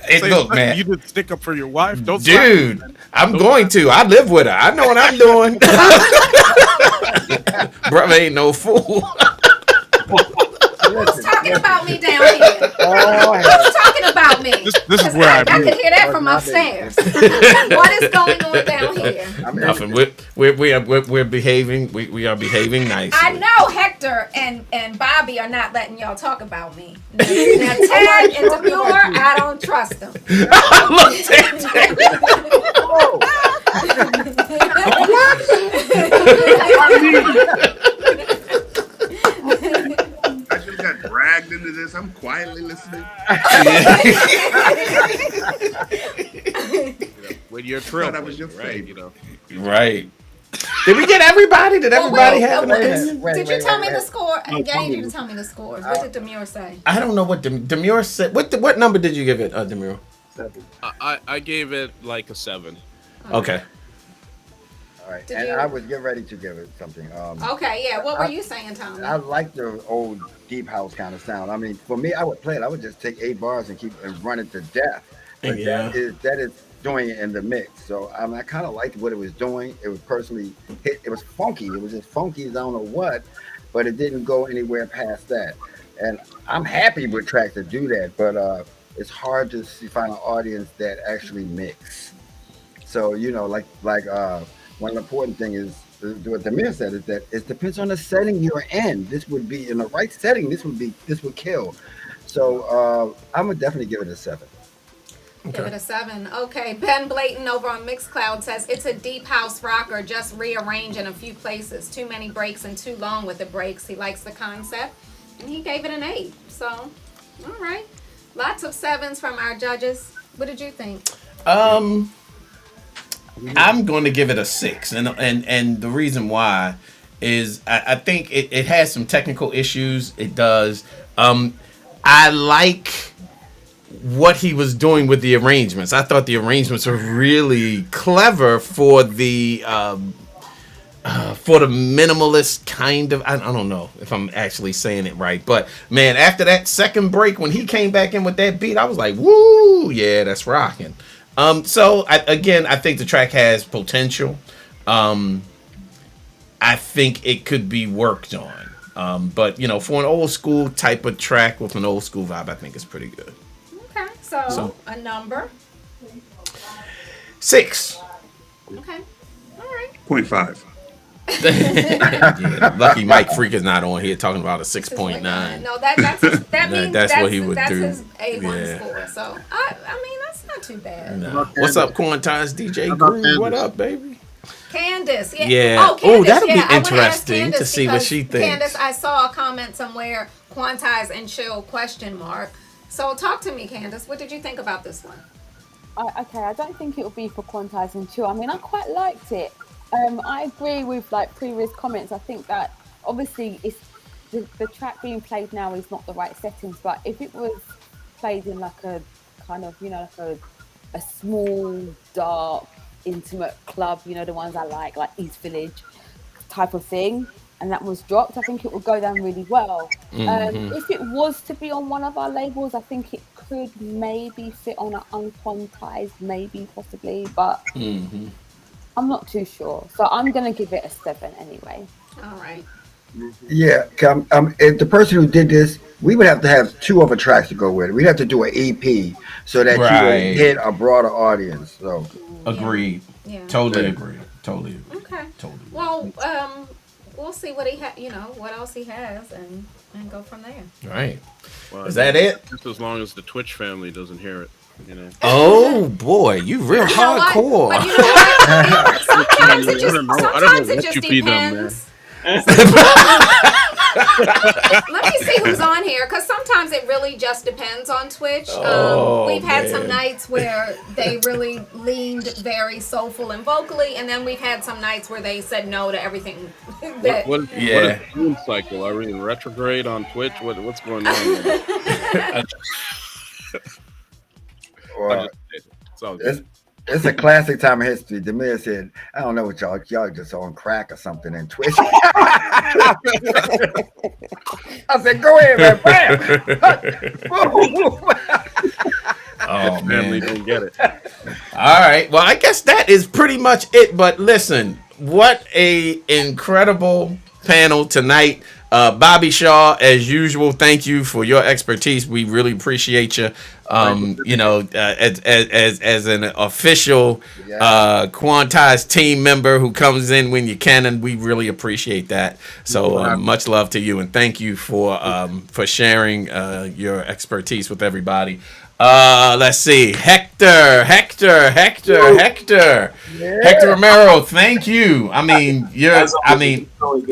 Hey, look, man. You did stick up for your wife. Don't Dude, I'm going to. I live with her. I know what I'm doing. Brother ain't no fool. Who's talking about me down here? Who's talking about me? This is where I could hear that from upstairs. What is going on down here? Nothing. We're behaving. We are behaving nicely. I know Hector and Bobby are not letting y'all talk about me. Now Ted and Demure, I don't trust them. Look, Ted. I just got dragged into this. I'm quietly listening. When you're thrilled, that was your favorite. Right. Did we get everybody? Did everybody have it? Did you tell me the score? I need you to tell me the scores. What did Demure say? I don't know what Demure said. What number did you give it, Demure? 7. I gave it like a 7. Okay. All right, I was getting ready to give it something. Okay, yeah. What were you saying, Tommy? I like the old deep house kind of sound. I mean, for me, I would play it. I would just take 8 bars and run it to death. But that is doing it in the mix. So I kind of liked what it was doing. It was it was funky. It was just funky as I don't know what, but it didn't go anywhere past that. And I'm happy with tracks that do that, but it's hard to find an audience that actually mix. So one important thing is what the mayor said is that it depends on the setting you're in. This would be in the right setting. This would kill. So I'm gonna definitely give it a 7. Okay. Give it a 7. Okay. Ben Blayton over on Mixcloud says it's a deep house rocker, just rearranged in a few places. Too many breaks and too long with the breaks. He likes the concept, and he gave it an 8. So, all right. Lots of 7s from our judges. What did you think? I'm going to give it a 6, and the reason why is I think it has some technical issues. It does. I like what he was doing with the arrangements. I thought the arrangements were really clever for the minimalist kind of. I don't know if I'm actually saying it right, but man, after that second break when he came back in with that beat, I was like, "Woo, yeah, that's rocking." So I think the track has potential. I think it could be worked on. But for an old school type of track with an old school vibe, I think it's pretty good. Okay, so a number. 6. Okay, all right. 0.5. Yeah, lucky Mike Freak is not on here talking about a 6.9. No, that's what he would that's do. His A1 Yeah. score. So I mean that's not too bad. No. What's up, Quantize DJ Groove? What up, baby? Candace, Yeah. Oh, Candace, that'll be I wanna ask interesting Candace to see what she thinks. Candace, I saw a comment somewhere, Quantize and chill ? So talk to me, Candace. What did you think about this one? I don't think it will be for Quantize and chill. I mean, I quite liked it. I agree with like previous comments. I think that obviously it's the track being played now is not the right settings, but if it was played in like a kind of like a small, dark, intimate club, the ones I like East Village type of thing, and that was dropped, I think it would go down really well. If it was to be on one of our labels, I think it could maybe fit on an unquantized, maybe possibly, but I'm not too sure. So I'm gonna give it a 7 anyway. All right. Yeah, if the person who did this, we would have to have 2 other tracks to go with it. We'd have to do an EP so that you would hit a broader audience. So agreed. Yeah. Totally agree. Totally. Okay. Totally. Well, we'll see what he what else he has, and go from there. Right. Well, Is that it? Just as long as the Twitch family doesn't hear it, Oh boy, you real hardcore. But you know what? Sometimes it just depends. Let me see who's on here, because sometimes it really just depends on Twitch. We've had some nights where they really leaned very soulful and vocally, and then we've had some nights where they said no to everything. What is the moon cycle? Are we in retrograde on Twitch? What's going on there? It's a classic time in history. Demir said, I don't know what y'all just on crack or something in Twitch. I said, go ahead, man. Oh, family don't get it. All right. Well, I guess that is pretty much it. But listen, what a incredible panel tonight. Bobby Shaw, as usual, thank you for your expertise. We really appreciate you. As an official Quantize team member who comes in when you can, and we really appreciate that. So much love to you, and thank you for sharing your expertise with everybody. Let's see, Hector Romero, thank you. I mean,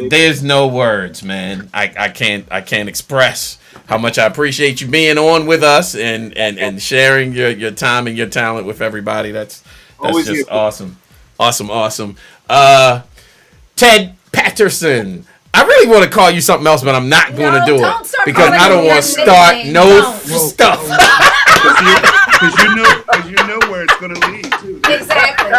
there's no words, man. I can't express how much I appreciate you being on with us and sharing your time and your talent with everybody. That's just here. Awesome. Ted Patterson. I really want to call you something else, but I'm not going to do it because I don't want to start stuff. Because you know where it's going to lead to. Exactly.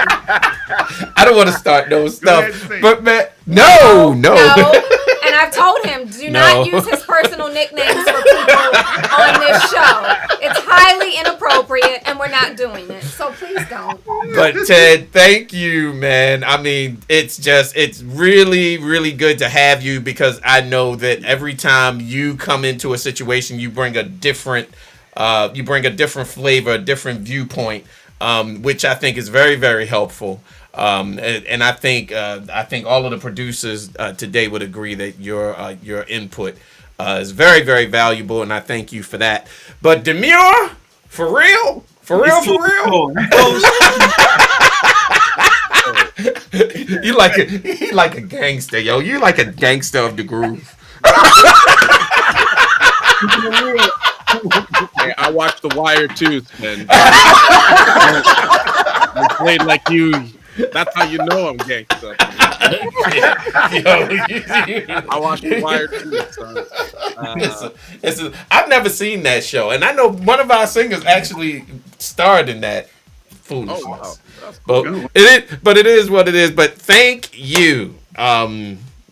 I don't want to start no stuff, but man, no. And I've told him, do not use his personal nicknames for people on this show. It's highly inappropriate, and we're not doing it. So please don't. But Ted, thank you, man. I mean, it's really, really good to have you, because I know that every time you come into a situation, you bring a different flavor, a different viewpoint, which I think is very, very helpful. And I think all of the producers today would agree that your input is very, very valuable, and I thank you for that. But Demure, for real. You like a gangster, yo. You like a gangster of the groove. Hey, I watched The Wire too, and I played like you. That's how you know I'm gangster. I watched The Wire too. I've never seen that show, and I know one of our singers actually starred in that foolishness. Oh, wow. But it is what it is. But thank you.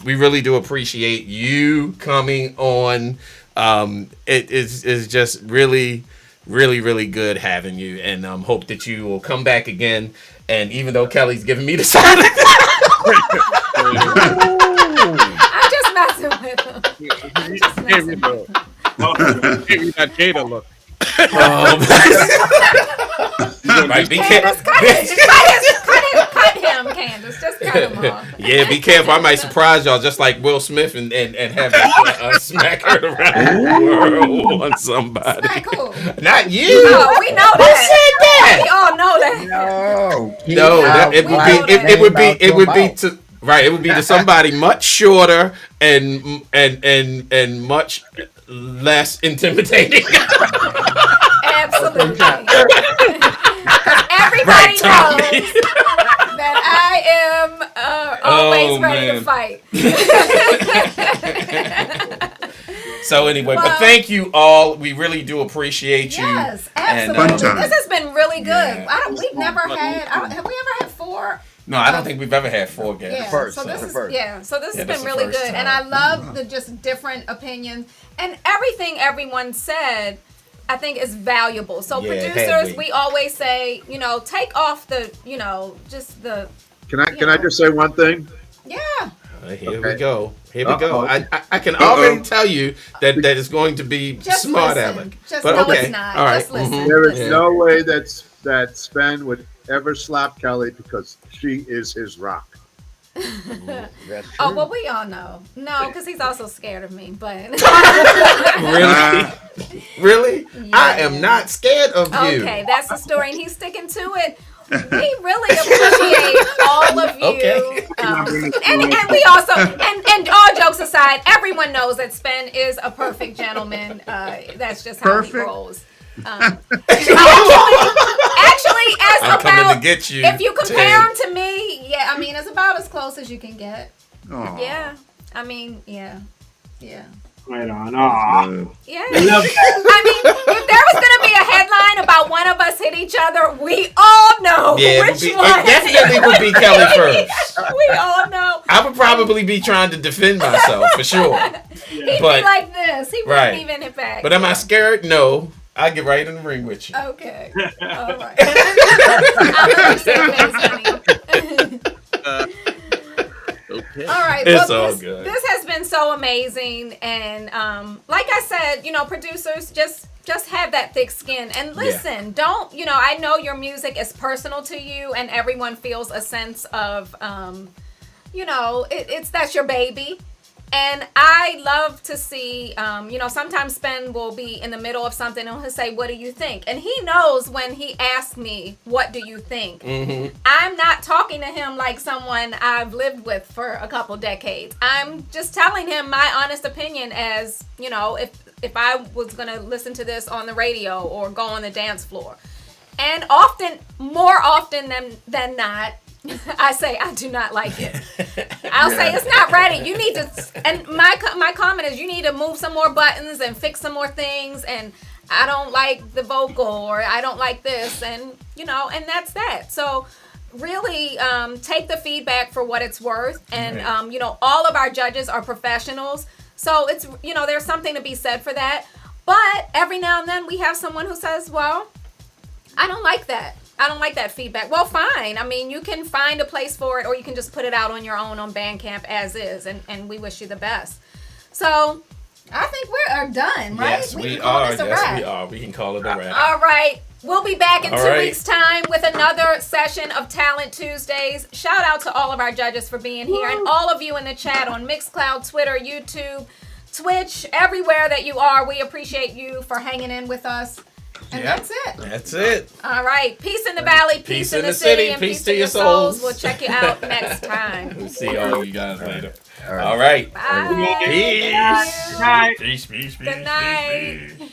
We really do appreciate you coming on. It is just really, really, really good having you, and hope that you will come back again. And even though Kelly's giving me the side, I'm just messing with him. Gave me that Jada look. Right, be careful. Cut him, Candace. Just cut him off. Yeah, be careful. I might surprise y'all just like Will Smith and have smack her around the world on somebody. Cool. Not you. No, we know that. Who said that? We all know that. It would be to somebody much shorter and much less intimidating. Absolutely. Everybody knows that I am always ready to fight. So anyway, but thank you all. We really do appreciate you. Yes, absolutely. And, this has been really good. Have we ever had 4? No, I don't think we've ever had 4 guests. Yeah, so this has been really good. And I love the just different opinions. And everything everyone said, I think is valuable. So producers, we always say, take off the, just the. Can I just say one thing? Yeah. Here we go. I can already tell you that it's going to be just smart, listen. Alec. But okay, it's not. All right. Just listen. There is no way that Spen would ever slap Kelly because she is his rock. Oh, well, we all know. No, because he's also scared of me, but. Really? Yeah. I am not scared of you. Okay, that's the story, and he's sticking to it. We really appreciate all of you. Okay. And we also, and all jokes aside, everyone knows that Spen is a perfect gentleman. That's just how he rolls. Actually, I'm coming to get you. If you compare him to me, it's about as close as you can get. Aww. Yeah, yeah. Right on. Aww. Yeah. If there was gonna be a headline about one of us hit each other, we all know which one. It definitely would be Kelly first. We all know. I would probably be trying to defend myself for sure. He'd be like this. He wouldn't even hit back. But am I scared? No. I'll get right in the ring with you. Okay. All right. I'm gonna say honey. Okay. All right. It's all good. This has been so amazing, and like I said, producers just have that thick skin and listen. Don't I know your music is personal to you, and everyone feels a sense of that's your baby. And I love to see, sometimes Spen will be in the middle of something and he'll say, what do you think? And he knows when he asks me, what do you think? Mm-hmm. I'm not talking to him like someone I've lived with for a couple decades. I'm just telling him my honest opinion as, if I was going to listen to this on the radio or go on the dance floor. And more often than not, I say I do not like it. I'll say it's not ready. You need to, and my comment is you need to move some more buttons and fix some more things. And I don't like the vocal, or I don't like this, and and that's that. So really take the feedback for what it's worth. And all of our judges are professionals, so it's there's something to be said for that. But every now and then we have someone who says, well, I don't like that. I don't like that feedback. Well, fine. You can find a place for it, or you can just put it out on your own on Bandcamp as is, and we wish you the best. So, I think we are done, right? Yes, we are. Yes, we are. We can call it a wrap. All right. We'll be back in 2 weeks' time with another session of Talent Tuesdays. Shout out to all of our judges for being here, and all of you in the chat on Mixcloud, Twitter, YouTube, Twitch, everywhere that you are. We appreciate you for hanging in with us. And that's it. That's it. All right. Peace in the valley, peace in the city, and peace to your souls. We'll check you out next time. We'll see all you guys later. All right. Bye. Peace. Good night. Peace. Good night.